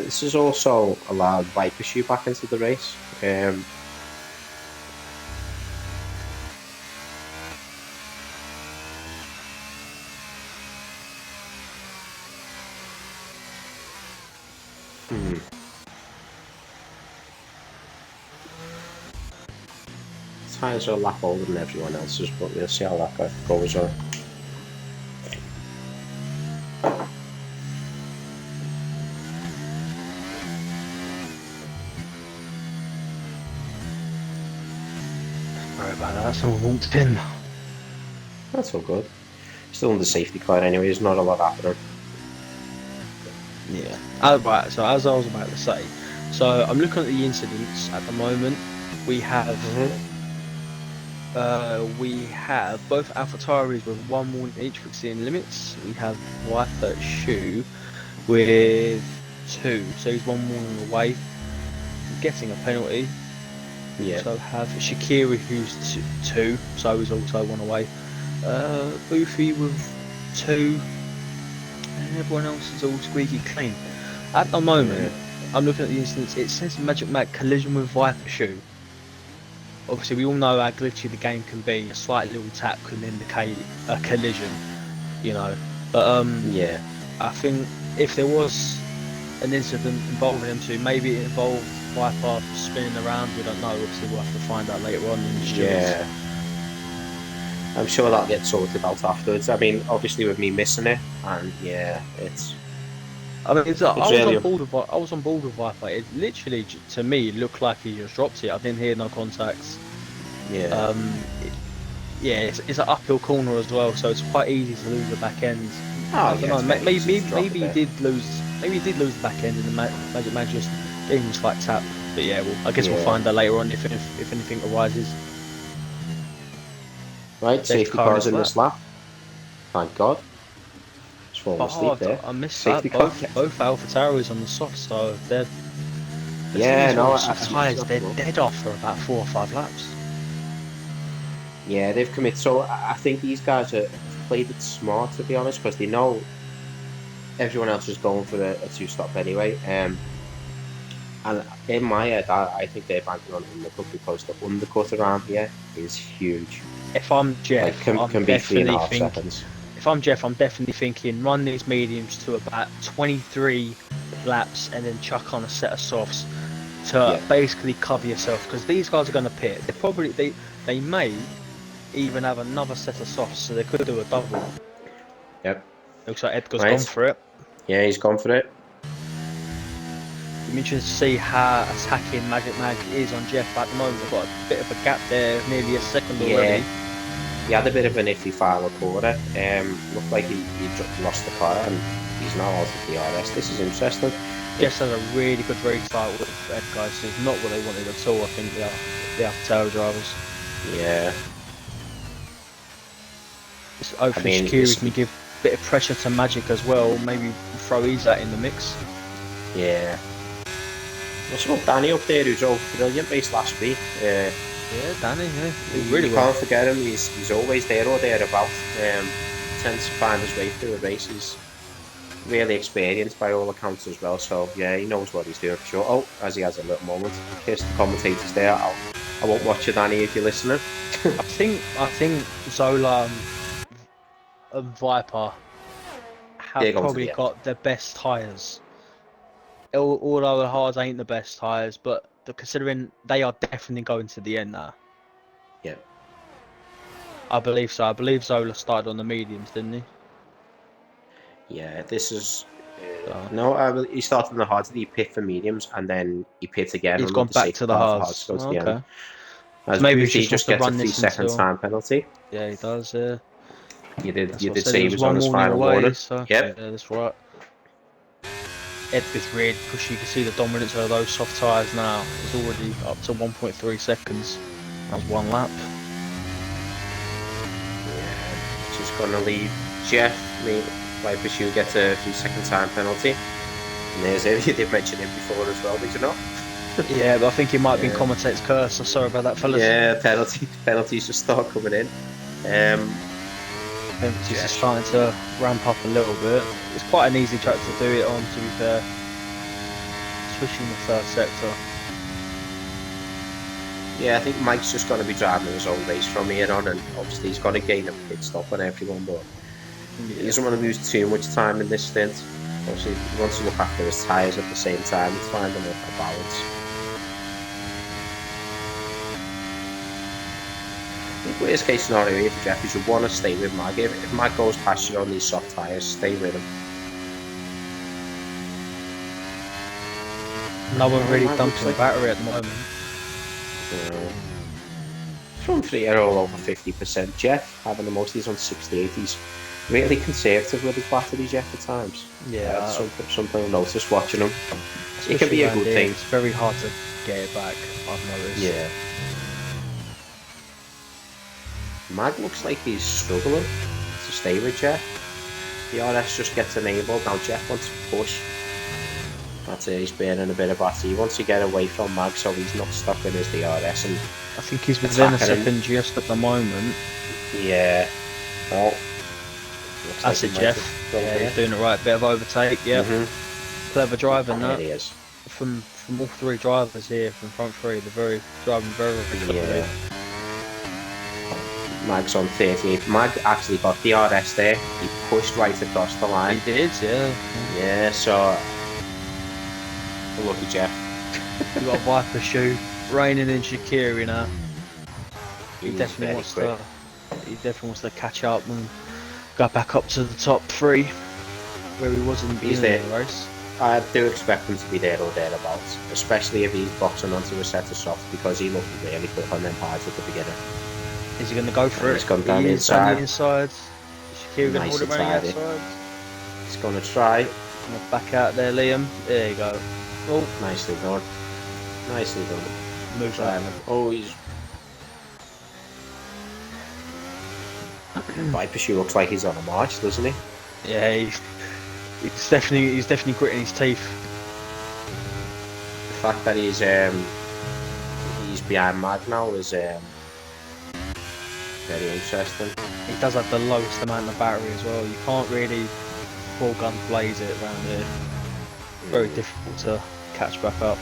This has also allowed Viper shoot back into the race. Tyres are a lap older than everyone else's, but we'll see how that goes on. Sorry about that, someone walked in. That's all good. Still in the safety car anyway, there's not a lot happening. Yeah. Right, so as I was about to say, so I'm looking at the incidents at the moment. We have both AlphaTauris with 1 warning each for exceeding limits. We have Viper Shoe with 2, so he's 1 warning away from getting a penalty. Yeah. So have Shaqiri who's 2, so he's also 1 away. Boofy with 2, and everyone else is all squeaky clean. At the moment, I'm looking at the instance. It says Magic Mac collision with Viper Shoe. Obviously, we all know how glitchy the game can be. A slight little tap can indicate a collision, you know. But yeah, I think if there was an incident involving them two, maybe it involved Viper spinning around. We don't know. Obviously, we'll have to find out later on in the streets. Yeah. I'm sure that'll get sorted out afterwards. I mean, obviously with me missing it, and yeah, it's. I mean, I was on board with Viper. It literally, to me, looked like he just dropped it. I didn't hear no contacts. Yeah. It's an uphill corner as well, so it's quite easy to lose the back end. Oh, yeah, maybe he did lose. Maybe he did lose the back end, and the Magic Man just gave him a slight tap. But yeah, I guess we'll find out later on if anything arises. Right, safety cars in this lap. Thank God. Just falling asleep there. I missed safety that. Both AlphaTauris on the soft, so they're. Tyres, they're dead off for about 4 or 5 laps. Yeah, they've committed. So I think these guys have played it smart, to be honest, because they know everyone else is going for a 2-stop anyway. And in my head, I think they're banking on undercut because the undercut around here is huge. If I'm Jeff, can be 3.5 seconds. If I'm Jeff, I'm definitely thinking run these mediums to about 23 laps and then chuck on a set of softs to basically cover yourself, because these guys are going to pit. They may even have another set of softs, so they could do a double. Yep. Looks like Edgar's gone for it. Yeah, he's gone for it. I'm interested to see how attacking Magic Mag is on Jeff at the moment. We've got a bit of a gap there, nearly a second already. He had a bit of an iffy final quarter. Looked like he lost the car and he's now out of the RS. This is interesting. Jeff has a really good restart with Edgar. This is not what they wanted at all, I think, the AlphaTauri drivers. Yeah. Hopefully Shaqiri can give a bit of pressure to Magic as well. Maybe throw Izat in the mix. Yeah. Also got Danny up there, who's all brilliant race last week. Yeah, Danny, You can't forget him. He's always there or thereabout. Tends to find his way through the races. Really experienced by all accounts as well. So yeah, he knows what he's doing for sure. Oh, as he has a little moment. In case the commentators there, I won't watch you, Danny, if you're listening. I think Zola and Viper have probably got the best tyres. Although the hards ain't the best tyres, but considering they are definitely going to the end now. Yeah. I believe so. I believe Zola started on the mediums, didn't he? Yeah, this is... no, he started on the hards, he pit for mediums, and then he pit again. He's gone back to the hards. To the end. As maybe he just gets a 3-second time penalty. Yeah, he does, yeah. You did That's you what I did said, say it he was was one on his warning final away, warning. so Yep. yeah, that's right. Edgar's really pushy. You can see the dominance of those soft tyres now. It's already up to 1.3 seconds. That was one lap. Yeah, just going to leave Jeff. Why Pursuit gets a few second time penalty. And there's it. You did mention him before as well, did you not? Yeah, but I think it might have been Yeah. commentator's curse. So sorry about that, fellas. Yeah, penalties just start coming in. Penalties are starting to ramp up a little bit. It's quite an easy track to do it on, to be fair, especially in the third sector. Yeah, I think Mike's just going to be driving his own race from here on, and obviously he's got to gain a pit stop on everyone, but he doesn't want to lose too much time in this stint. Obviously, he wants to look after his tyres at the same time. It's finding a balance. I think worst case scenario here for Jeff is you want to stay with Mag. If Mag goes past you on these soft tyres, stay with him. No one really dumping the battery at the moment. Front three are all over 50%. Jeff having the most of these on 68. He's really conservative with his battery, Jeff, at times. Yeah, that's something I've noticed watching him. It can be a good thing. It's very hard to get it back, I've noticed. Yeah. Mag looks like he's struggling to stay with Jeff. The RS just gets enabled. Now Jeff wants to push. That's it, he's burning a bit of battery. He wants to get away from Mag so he's not stuck in his DRS. And I think he's within a second just at the moment. Yeah. Well, that's it, Jeff. Yeah, he's doing it right. Bit of overtake, yeah. Clever driving that. He is. From all three drivers here, from front three, they're driving very cleverly. Yeah. Mag's on 38. Mag actually got DRS there. He pushed right across the line. He did, yeah. Yeah, so lucky Jeff. You got Viper shoe raining in Shaqiri now. He definitely wants to catch up and go back up to the top three where he was in the beginning of the race. I do expect him to be there or thereabouts, especially if he's boxing onto a set of softs, because he looked really quick on them parts at the beginning. Is he going to go for it? He's gone down the inside. Is Shaqiri going to hold it around the outside? He's going to try. Back out there, Liam. There you go. Oh, nicely done. Nicely done. Move that. Oh, he's. Viper Shoe looks like he's on a march, doesn't he? Yeah, he's definitely gritting his teeth. The fact that he's behind Mag now is very interesting. He does have the lowest amount of battery as well. You can't really full gun blaze it around here. Very difficult to catch back up.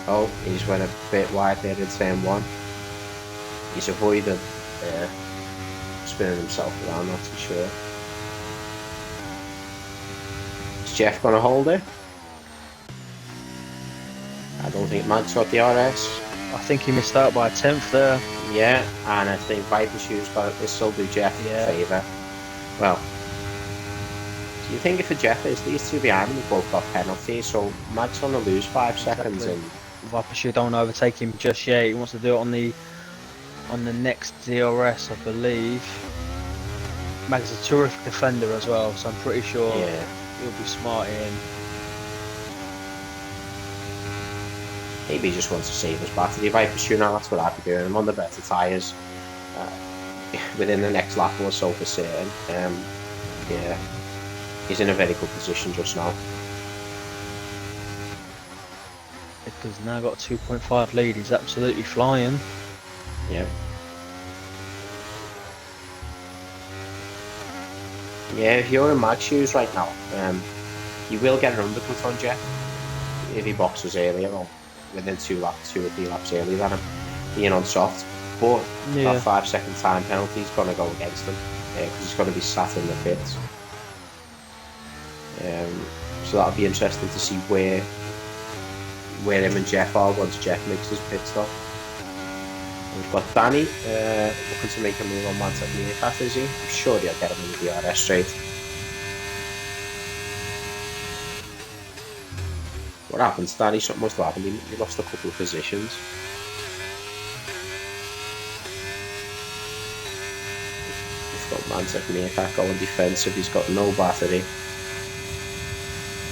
Oh, he's went a bit wide there in turn one. He's avoided spinning himself around, that's for sure. Is Jeff going to hold it? I don't think Mag's got the RS. I think he missed out by a tenth there. Yeah, and I think Viper Shoe's got it. This will do Jeff a favour. Well, do you think if a Jeff is these two behind him, they've both got penalties, so Mag's going to lose 5 seconds. And Viper Shoe don't overtake him just yet. He wants to do it on the next DRS, I believe. Mag's a terrific defender as well, so I'm pretty sure he'll be smart in. Maybe he just wants to save his battery. Viper Shoe now, that's what I'd be doing. I'm on the better tyres. Within the next lap or so for certain. Yeah, he's in a very good position just now. Because now got a 2.5 lead. He's absolutely flying. Yeah. Yeah, if you're in Mag's shoes right now, you will get an undercut on Jeff if he boxes earlier or within 2 or 3 laps earlier than him being on soft. But that 5 second time penalty is going to go against him because he's going to be sat in the pits. So that'll be interesting to see where him and Jeff are once Jeff makes his pit stop. And we've got Danny looking to make a move on one second near that, is he? I'm sure he'll get him in the DRS straight. What happened, Danny? Something must have happened. He lost a couple of positions. We've got Mantic Meerkat going defensive. He's got no battery.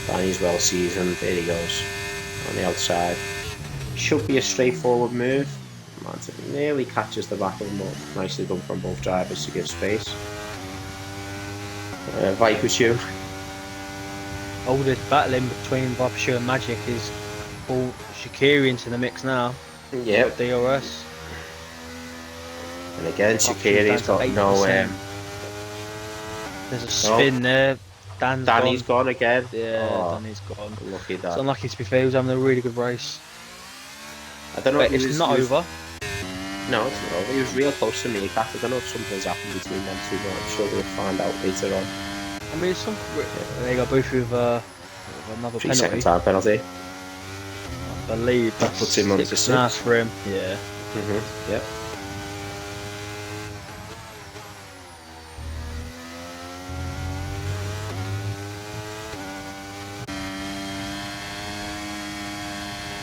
Danny's well seasoned. There he goes on the outside. Should be a straightforward move. Mantic nearly catches the back of him, but nicely done from both drivers to give space. Viper Shoe. All this battling between Viper Shoe and Magic is all Shaqiri into the mix now. Yep. DRS. And again, Shaqiri's got no. There's a spin there. Danny's gone again. Yeah, Danny's gone. Lucky that. It's unlucky to be fair. He was having a really good race. I don't know. But it's not over. No, it's not over. He was real close to me. I don't know if something's happened between them two, but I'm sure they'll find out later on. I mean, it's they got both with another 3 penalty. second time penalty. I believe That puts him on to 6. For him. Yeah. Yep.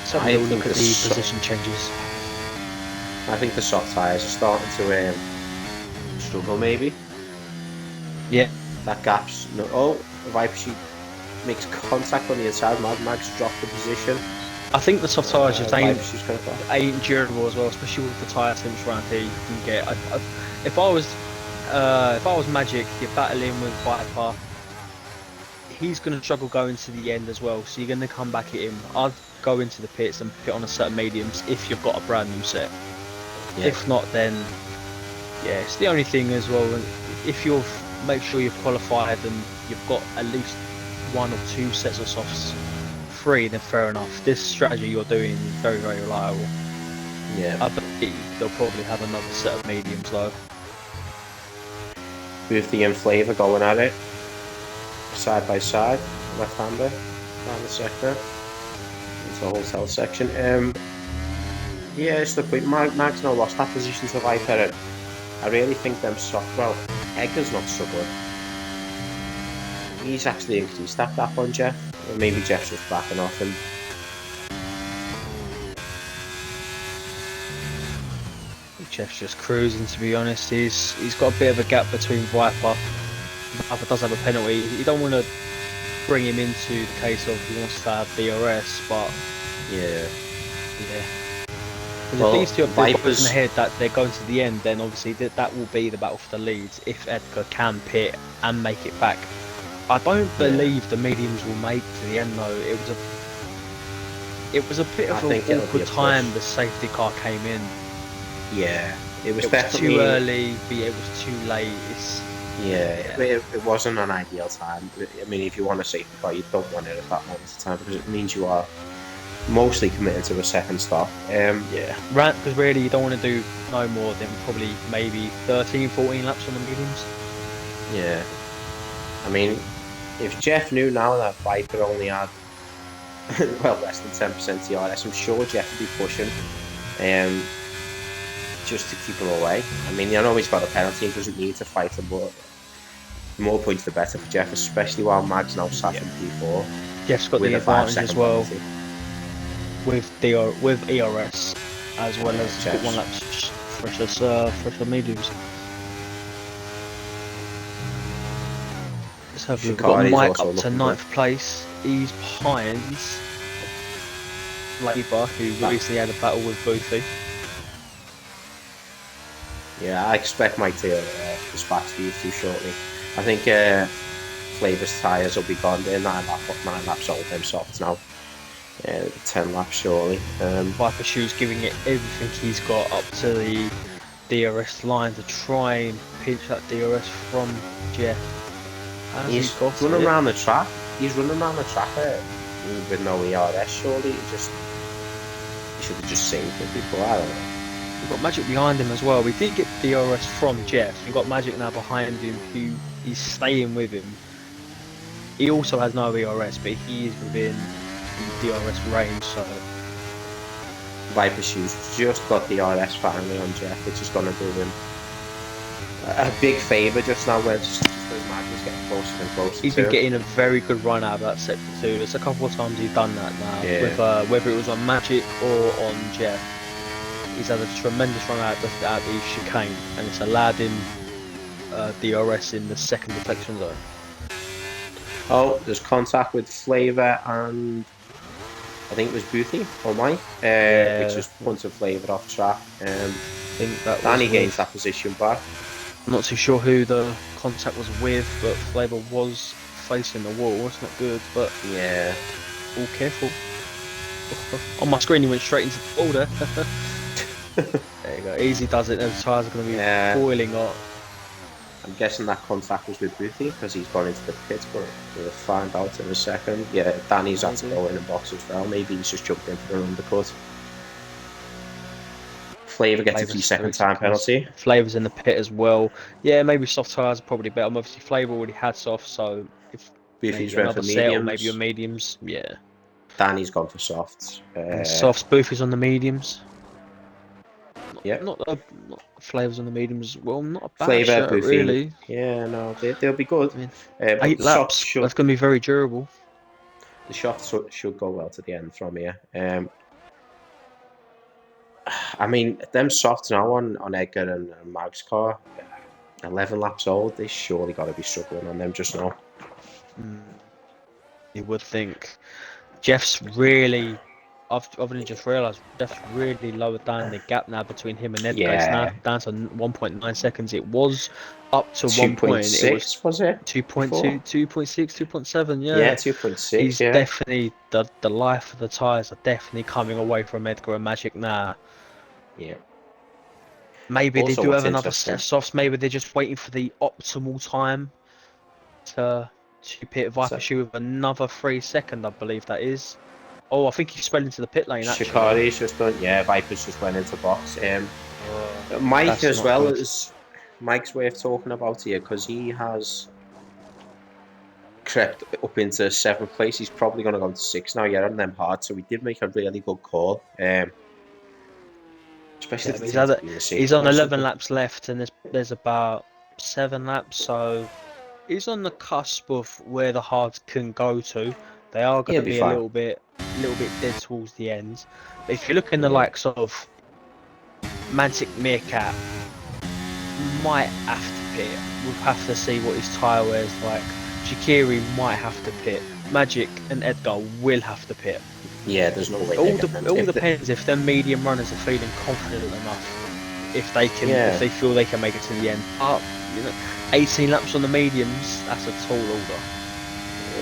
So we'll look at the position changes. I think the soft tyres are starting to struggle, maybe. Yeah. That gap's no. Oh, Viper Sheep makes contact on the inside. Mag's dropped the position. I think the soft tyres just ain't durable as well, especially with the tyre temps around here. You can get. If I was Magic, you're battling with Viper. He's going to struggle going to the end as well, so you're going to come back at him. I'd go into the pits and put on a certain mediums if you've got a brand new set. Yeah. If not, then yeah, it's the only thing as well. If you've make sure you've qualified and you've got at least 1 or 2 sets of softs free, then fair enough. This strategy you're doing is very, very reliable. Yeah. I believe they'll probably have another set of mediums though. With the Flavor going at it, side by side, left-hander, down the sector, into the hotel section. Yeah, it's the point. Mag's now lost that position to Viper, and I really think them soft. Well, Edgar's not struggling. He's actually increased that gap on Jeff. Or maybe Jeff's just backing off him. Jeff's just cruising, to be honest. He's got a bit of a gap between Viper. Viper does have a penalty. You don't want to bring him into the case of he wants to have DRS, but yeah. Well, if these two are Vipers in the head that they're going to the end, then obviously that will be the battle for the leads if Edgar can pit and make it back. I don't believe the mediums will make to the end though. It was a bit of an awkward time the safety car came in. Yeah, it was definitely too early, but it was too late. It wasn't an ideal time. I mean, if you want a safety car, you don't want it at that moment of time because it means you are mostly committed to a second stop. Because really you don't want to do no more than probably maybe 13-14 laps on the mediums. Yeah, I mean, if Jeff knew now that Viper only had well less than 10% DRS, I'm sure Jeff would be pushing just to keep him away. I mean, I know he's got a penalty, he doesn't need to fight him, but the more points the better for Jeff, especially while Mag's now sat in P4. Jeff's got the advantage as well with ERS as well as put 1 lap fresher mediums. Let's have a look. We've got Mike up to 9th place. He's behind Labour, who recently had a battle with Boofy. Yeah, I expect Mike to dispatch these two shortly. I think Flavor's tyres will be gone. They're 9 laps old, them softs now. 10 laps shortly. Viper Shoe's giving it everything he's got up to the DRS line to try and pinch that DRS from Jeff. He's running around the track. He's running around the track with no ERS. Surely he should have just saved it before. I don't know. We've got Magic behind him as well. We did get DRS from Jeff. We've got Magic now behind him, who is staying with him. He also has no ERS, but he is within the DRS range, so Viper Shoes just got the DRS finally on Jeff, which is going to do him a big favour just now, where just as Magnus getting closer and closer. He's been getting a very good run out of that sector too. There's a couple of times he's done that now, with whether it was on Magic or on Jeff. He's had a tremendous run out of the chicane, and it's allowed him DRS in the second deflection zone. Oh, there's contact with Flavor and I think it was Boothie or Mike, which just punted Flavor off track. I think that Danny was gains that position back. I'm not too sure who the contact was with, but Flavor was facing the wall. It's not good, but yeah, all careful. On my screen, he went straight into the wall there. There you go. Easy does it. Those tyres are going to be boiling hot. I'm guessing that contact was with Boothie because he's gone into the pit, but we'll find out in a second. Yeah, Danny's had to go in and box as well. Maybe he's just jumped in for an undercut. Flavor gets a 3-second time penalty. Flavor's in the pit as well. Yeah, maybe soft tyres are probably better. Obviously, Flavor already had soft, so if Boothie's went for mediums. Set or maybe your mediums, yeah. Danny's gone for softs. Softs, Boothie's on the mediums. Yeah. Not Flavor's on the mediums as well. Not a bad Flavor, shirt, Boothie. really. Yeah, no, they'll be good. I mean, 8 laps. That's going to be very durable. The softs should go well to the end from here. I mean, them softs now on Edgar and Mag's car, 11 laps old, they surely got to be struggling on them just now. You would think. Jeff's really, I've only just realised, Jeff's really lowered down the gap now between him and Edgar. Yeah. It's now down to 1.9 seconds. It was up to 1 point. 2.6 was it? 2.2, 2.6, 2.7, yeah. Yeah, 2.6, He's definitely, the life of the tyres are definitely coming away from Edgar and Magic now. Yeah. Maybe also, they do have another set of softs. Maybe they're just waiting for the optimal time to pit Viper Shoe with another 3 second, I believe that is. Oh, I think he's spread into the pit lane. Shikari's just done. Yeah, Viper's just went into box. Mike as well as Mike's worth talking about here because he has crept up into 7th place. He's probably going to go to 6 now. Yeah, on them hard. So he did make a really good call. Especially he's on 11 laps left, and there's about 7 laps, so he's on the cusp of where the hards can go to. They are going to be a little bit dead towards the end. But if you look in the likes of Mantic Meerkat, might have to pit. We'll have to see what his tyre wears like. Shaqiri might have to pit. Magic and Edgar will have to pit. Yeah, there's no way. All depends if them medium runners are feeling confident enough. If they can, if they feel they can make it to the end. 18 laps on the mediums. That's a tall order.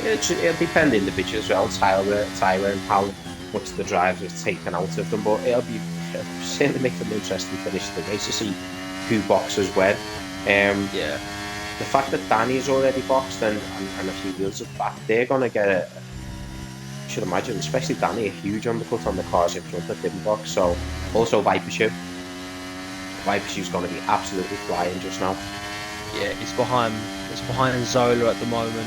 It'll depend individually as well. Tyler, and how much the driver has taken out of them. But it'll certainly make them interesting finish the race to see who boxes when. Yeah. The fact that Danny's already boxed and a few wheels are back, they're gonna get a. I should imagine, especially Danny, a huge undercut on the cars in front that didn't box. So also Viper Shoe. Viper Shoe's going to be absolutely flying just now. Yeah, it's behind Zola at the moment.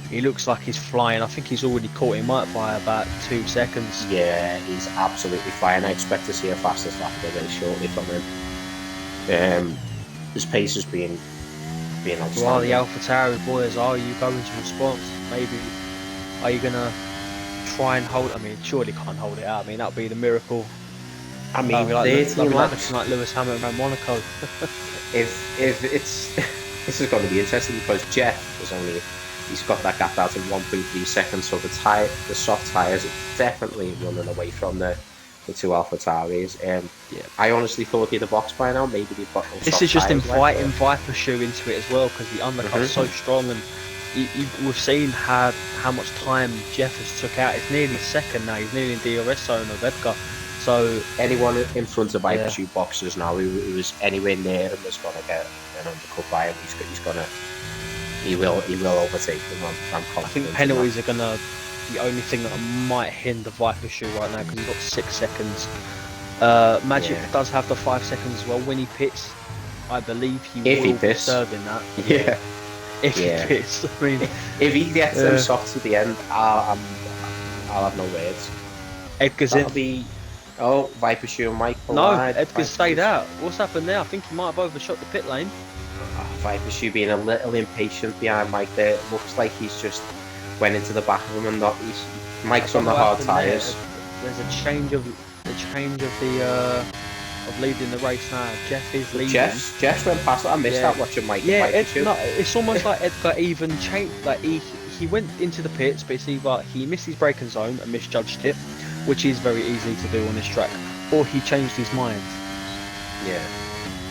He looks like he's flying. I think he's already caught him up by about 2 seconds. Yeah, he's absolutely flying. I expect to see a fastest lap very shortly from him. His pace has been outstanding. Well, the AlphaTauri boys, are you going to respond? Maybe are you gonna try and hold? I mean, surely can't hold it out. I mean, that'd be the miracle. I mean, like Lewis Hamilton around Monaco. if it's this is going to be interesting because Jeff he's got that gap out in 1.3 seconds. So the soft tyres are definitely running away from the 2 AlphaTauris. I honestly thought he'd have boxed by now. Maybe they've got no soft This is just inviting left, Viper Shoe into it as well because the undercut's so strong and. We've seen how much time Jeff has took out. It's nearly second now. He's nearly in DRS zone of Edgar. So anyone in front of Viper Shoe boxers now who was anywhere near him is going to get an undercut by him. He will overtake him. I'm confident. I think penalties are the only thing that might hinder Viper Shoe right now because he's got 6 seconds. Magic does have the 5 seconds as well. When he pits, I believe he will be serving that. Yeah. If he pits, I mean, if he gets them soft to the end, I'll have no words. Edgar's in. Viper Shoe and Michael. No, Edgar's stayed out. What's happened there? I think he might have overshot the pit lane. Viper Shoe being a little impatient behind Mike there. It looks like he's just went into the back of him and not. Mike's on the hard tyres. There's a change of the of leading the race now. Jeff is leading. Jeff's went past it. I missed that watching Mike. Yeah, Mike it's almost like Edgar even changed. Like he went into the pits, but it's either he missed his braking zone and misjudged it, which is very easy to do on this track, or he changed his mind. Yeah.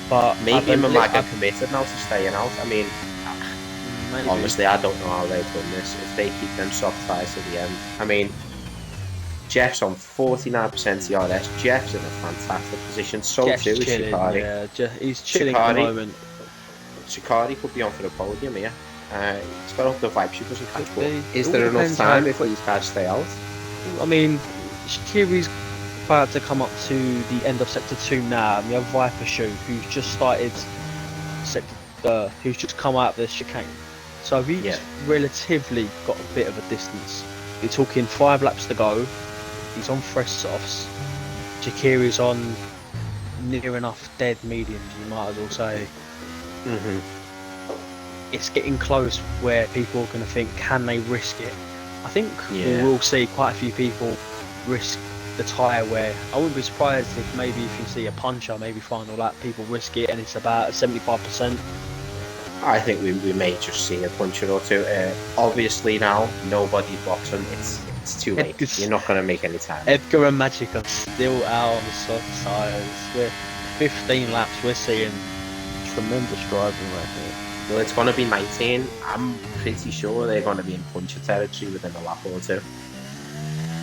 But maybe him and Mag are committed now to staying out. I mean, maybe. Honestly, I don't know how they've done this. If they keep them soft tyres to the end, I mean, Jeff's on 49% DRS. Jeff's in a fantastic position. So Jeff's too is chilling, Shikari. Yeah, he's chilling at the moment. Shikari could be on for the podium here. He's got up the vibe she doesn't catch. But is It there all enough depends time how if these guys stay out? I mean, Shikari's about to come up to the end of Sector 2 now, and we have Viper Shoe, who's just started who's just come out of the chicane. So he's relatively got a bit of a distance. You're talking 5 laps to go. He's on fresh softs. Shikari's on near enough dead mediums, you might as well say. It's getting close where people are going to think, can they risk it? I think we will see quite a few people risk the tyre wear. I wouldn't be surprised if maybe if you see a puncher, maybe final lap, people risk it and it's about 75%. I think we may just see a puncher or two. Obviously now, nobody's boxing. It's too late. You're not going to make any time. Edgar and Magic are still out on the soft tyres. We're 15 laps, we're seeing tremendous driving right here. Well, it's going to be 19. I'm pretty sure they're going to be in puncher territory within a lap or two.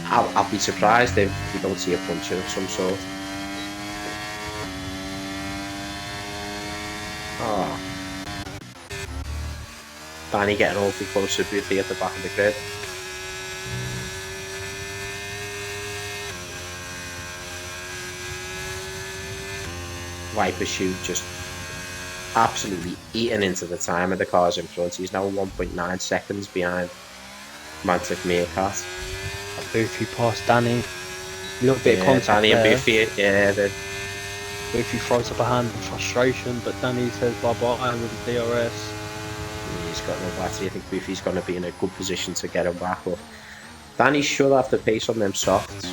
I'll be surprised if we don't see a puncher of some sort. Oh. Danny getting awfully close to Buffy at the back of the grid. Viper Shoe just absolutely eating into the time of the cars in front. He's now 1.9 seconds behind Mantic Meerkat. Buffy past Danny. A little bit of contact Danny there. and Buffy, Buffy throws up a hand in frustration, but Danny says bye-bye with the DRS. He's got no battery. I think Buffy's going to be in a good position to get him back up. Danny should have the pace on them softs.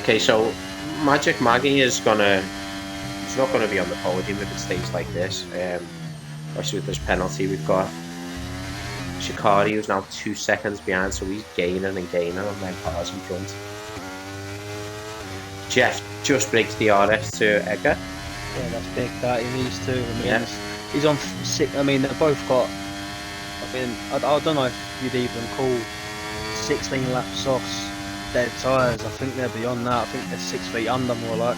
Okay, so Magic Maggie he's not going to be on the podium if it stays like this. Especially with this penalty we've got. Shikari, who's now 2 seconds behind, so he's gaining and gaining on them cars in front. Jeff just breaks the RS to Edgar. Yeah, that's big. That he needs to. I mean, he's on 6. I mean, they've both got. I mean, I don't know if you'd even call 16 lap softs dead tyres. I think they're beyond that. I think they're 6 feet under, more like.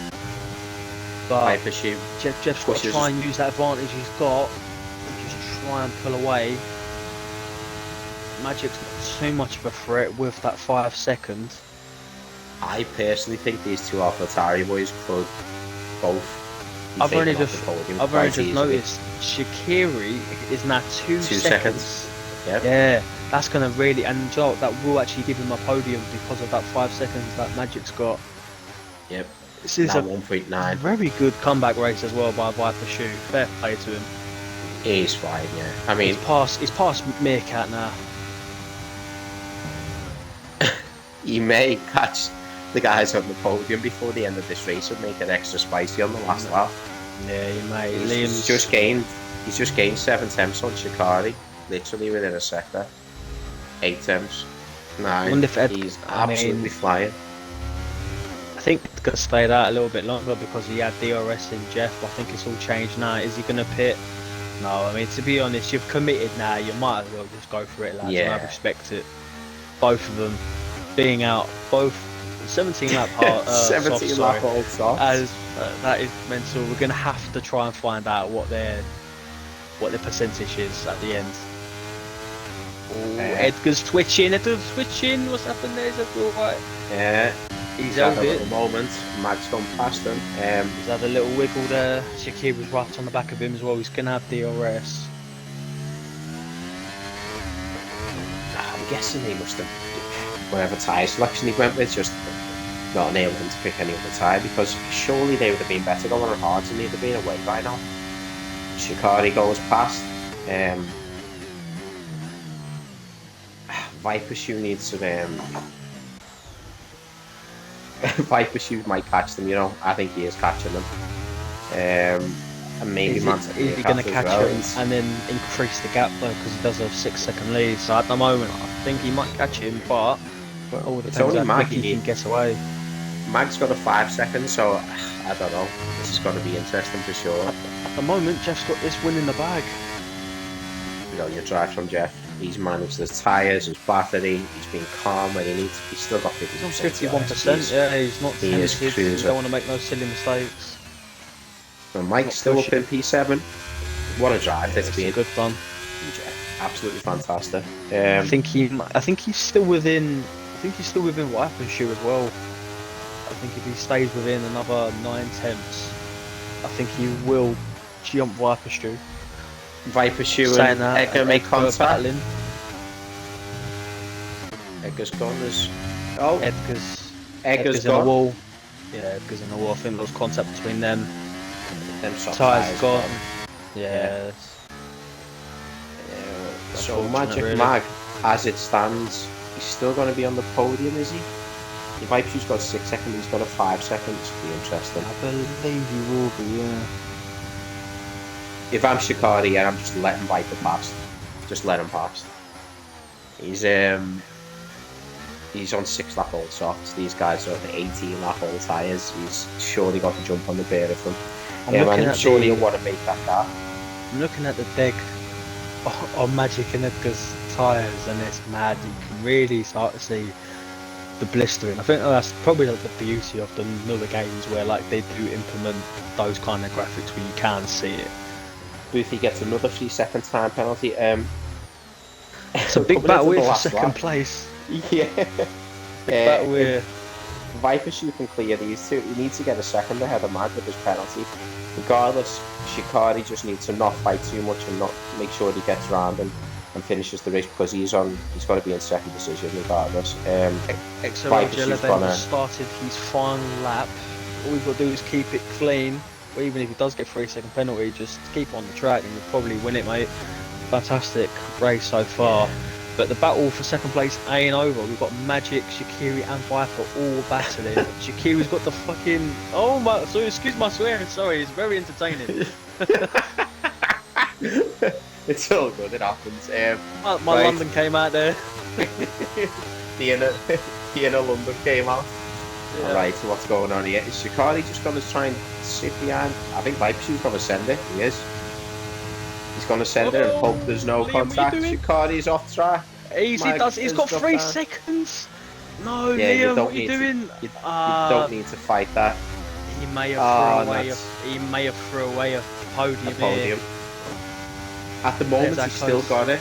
But Jeff's got to try and use that advantage he's got, and just try and pull away. Magic's not too much of a threat with that 5 seconds. I personally think these two AlphaTauri boys could both. I've only just noticed Shikari is now 2 seconds. Yep. Yeah, that's going to really, and that will actually give him a podium because of that 5 seconds that Magic's got. Yep. This is now a 1.9. very good comeback race as well by Viper Shoe. Fair play to him. He's fine, yeah. I mean, he's past Meerkat now. He may catch the guys on the podium before the end of this race and make it extra spicy on the last lap. Yeah, he may. He's just gained 7 temps on Shikari, literally within a sector. 8 temps. 9. He's absolutely flying. I think it's going to stay that a little bit longer because he had DRS in Jeff. I think it's all changed now. Is he going to pit? No, I mean, to be honest, you've committed now. You might as well just go for it, lads. Yeah. I respect it. Both of them being out, both 17 lap hard, 17 lap old softs. As that is mental. We're going to have to try and find out what their percentage is at the end. Edgar's twitching. What's happened there? Is that all right? Yeah. He's held it. At the moment, Mag's gone past him. He's had a little wiggle there. Shakir was right on the back of him as well. He's going to have DRS. I'm guessing he must have, whatever tyre selection he went with, just not enabled him to pick any other tyre, because surely they would have been better going on hards and they'd have been away by now. Shikari goes past. Viper Shoe needs to Viper Shoe might catch them, you know. I think he is catching them. And maybe Is he going to catch him and then increase the gap though, because he does have 6-second lead? So at the moment, I think he might catch him, but all it's depends only how Mag quick he can get away. Mag's got a 5 seconds, so I don't know. This is going to be interesting for sure. At the moment, Jeff's got this win in the bag. Brilliant drive from Jeff. He's managed his tyres, his battery. He's been calm where he needs. He's still got 50%. 51%. Yeah, he's not He is tempted. He cruising. don't want to make no silly mistakes. And Mike's still up in P7. What a drive this being. Good fun. Absolutely fantastic. I think he's still within. I think he's still within Viper's shoe as well. I think if he stays within another 9/10, I think he will jump Viper's shoe. Viper Shoe Saying and that, Edgar make contact. battling. Edgar's gone. Edgar's in gone. the wall. Yeah, Edgar's in the wall. I think there was contact between them. Them soft Tyres tyres gone. Yeah. So unfortunate, Magic really. Mag, as it stands, he's still going to be on the podium, is he? If Viper Shoe's got 6 seconds, he's got a 5 seconds. Be interesting. I believe he will be. Yeah. If I'm Shikari, yeah, I'm just letting Viper past. Just let him past. He's on 6 lap old softs. These guys are on 18 lap old tyres. He's surely got to jump on the pair of them. I'm sure he'll want to make that gap. I'm looking at the deck on Magic and Edgar's tyres, and it's mad. You can really start to see the blistering. I think that's probably like the beauty of the newer games, where like they do implement those kind of graphics where you can see it. Boothie gets another 3-second time penalty. It's a big battle here for second place. Yeah. Battle here. Viper Shoe can clear these two. He needs to get a second ahead of Mag with his penalty. Regardless, Shikari just needs to not fight too much and not make sure he gets round and finishes the race, because he's got to be in second position regardless. XLG Elevator started his final lap. All we've got to do is keep it clean. Or even if he does get 3-second penalty, just keep on the track and you'll probably win it, mate. Fantastic race so far. But the battle for second place ain't over. We've got Magic, Shaqiri and Viper all battling. Shaqiri's got the fucking... Oh my... So excuse my swearing, sorry. It's very entertaining. It's all good, it happens. My right. London came out there. the inner London came out. Yeah. Alright, so what's going on here? Is Shikari just going to try and sit behind? I think Viper Shoe's going to send it. He is. He's going to send it and hope there's no contact. Shikari's off track. Easy does. He's got 3 seconds. No, yeah, Liam, what are you doing? You don't need to fight that. He may have threw away a podium. Here. At the moment, he's still got it.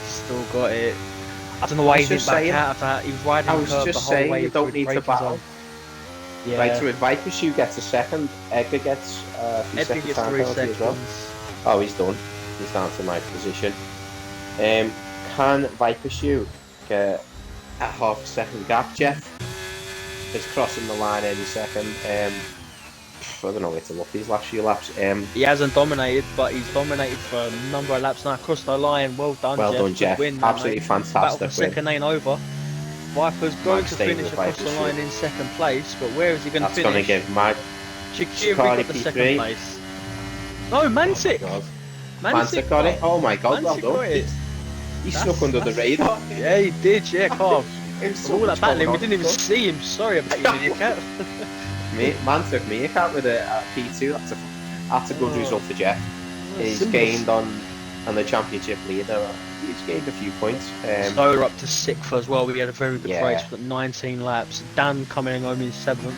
He's still got it. I don't know why he didn't back out of that. He was riding the curve the whole way. You don't need to battle. Yeah. Right, so if Viper Shoe gets a second, Edgar gets 3 seconds time penalty as well. Oh, he's done. He's down to my position. Can Viper Shoe get a half-second gap? Jeff is crossing the line any second. I don't know where to look these last few laps. He hasn't dominated, but he's dominated for a number of laps now. Across the line, well done, well Jeff. Done, Jeff. Win, absolutely mate. fantastic Battle for win. second ain't over. Viper's going to finish across the line in second place, but where is he going to finish? That's going to give Mag. Shaqiri got the second place. No, Mansik. Oh Mansik got it. Oh my god, well done. He snuck under the radar. Yeah, he did. Yeah, calm. So all that battling, we didn't even see him. Sorry about you, idiot. Man took me a cat with a P2. That's a good result for Jeff. He's gained on the championship leader. He's gained a few points. So we're up to 6th as well. We had a very good race with 19 laps. Dan coming home in 7th.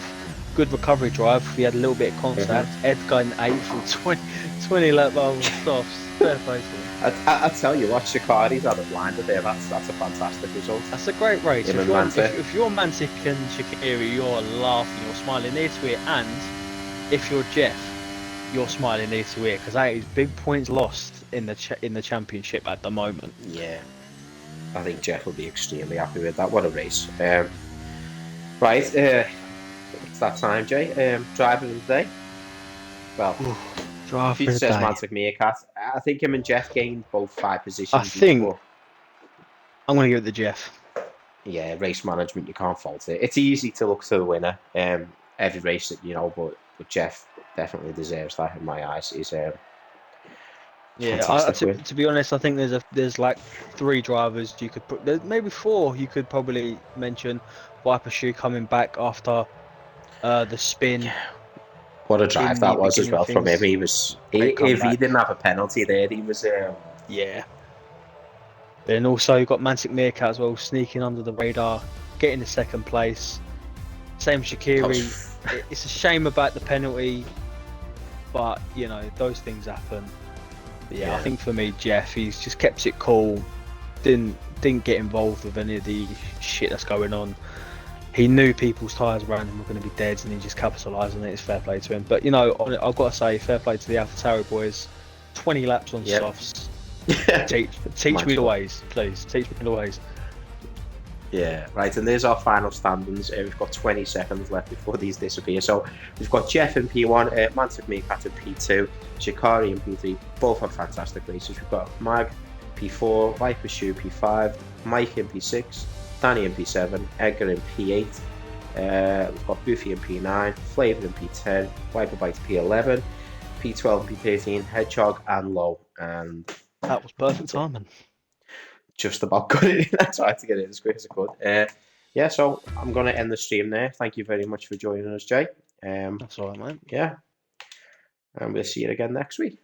Good recovery drive. We had a little bit of contact. Edgar in 8th with 20 lap stops. Fair play. I tell you what, Shikari's had a blinder there. That's a fantastic result. That's a great race. If you're Mansik and Shaqiri, you're laughing, you're smiling ear to ear, and if you're Jeff, you're smiling ear to ear, because that is big points lost in the championship at the moment. Yeah, I think Jeff will be extremely happy with that. What a race! Right, it's that time, Jay. Driver of the day. Well. If he says Mansik Meerkat, I think him and Jeff gained both 5 positions. I'm going to give it to Jeff. Yeah, race management, you can't fault it. It's easy to look to the winner every race that but Jeff definitely deserves that in my eyes. He's fantastic win. To be honest, I think there's like 3 drivers you could put. There's maybe 4 you could probably mention. Viper Shoe coming back after the spin. What a drive that was as well from him. He was if he didn't have a penalty there, he was yeah. Then also you've got Mantic Meerkat as well, sneaking under the radar, getting the 2nd place. Same Shaqiri. It's a shame about the penalty, but those things happen. But I think for me, Jeff, he's just kept it cool. Didn't get involved with any of the shit that's going on. He knew people's tyres around him were going to be dead, and he just capitalised on it. It's fair play to him. But I've got to say, fair play to the AlphaTauri boys. 20 laps on softs. Teach me the ways, please. Teach me the ways. Yeah, right. And there's our final standings. We've got 20 seconds left before these disappear. So we've got Jeff in P1, Mantic Meerkat in P2, Shikari in P3. Both have fantastic races. We've got Mag P4, Viper Shoe P5, Mike in P6, Danny in P7, Edgar in P8. We've got Boofy in P9, Flavor in P10, Viperbite P11, P12 and P13, Hedgehog and Low. And that was perfect timing. Just about got it in. I tried to get it as quick as I could. So I'm going to end the stream there. Thank you very much for joining us, Jay. That's all right, mate. Yeah. And we'll see you again next week.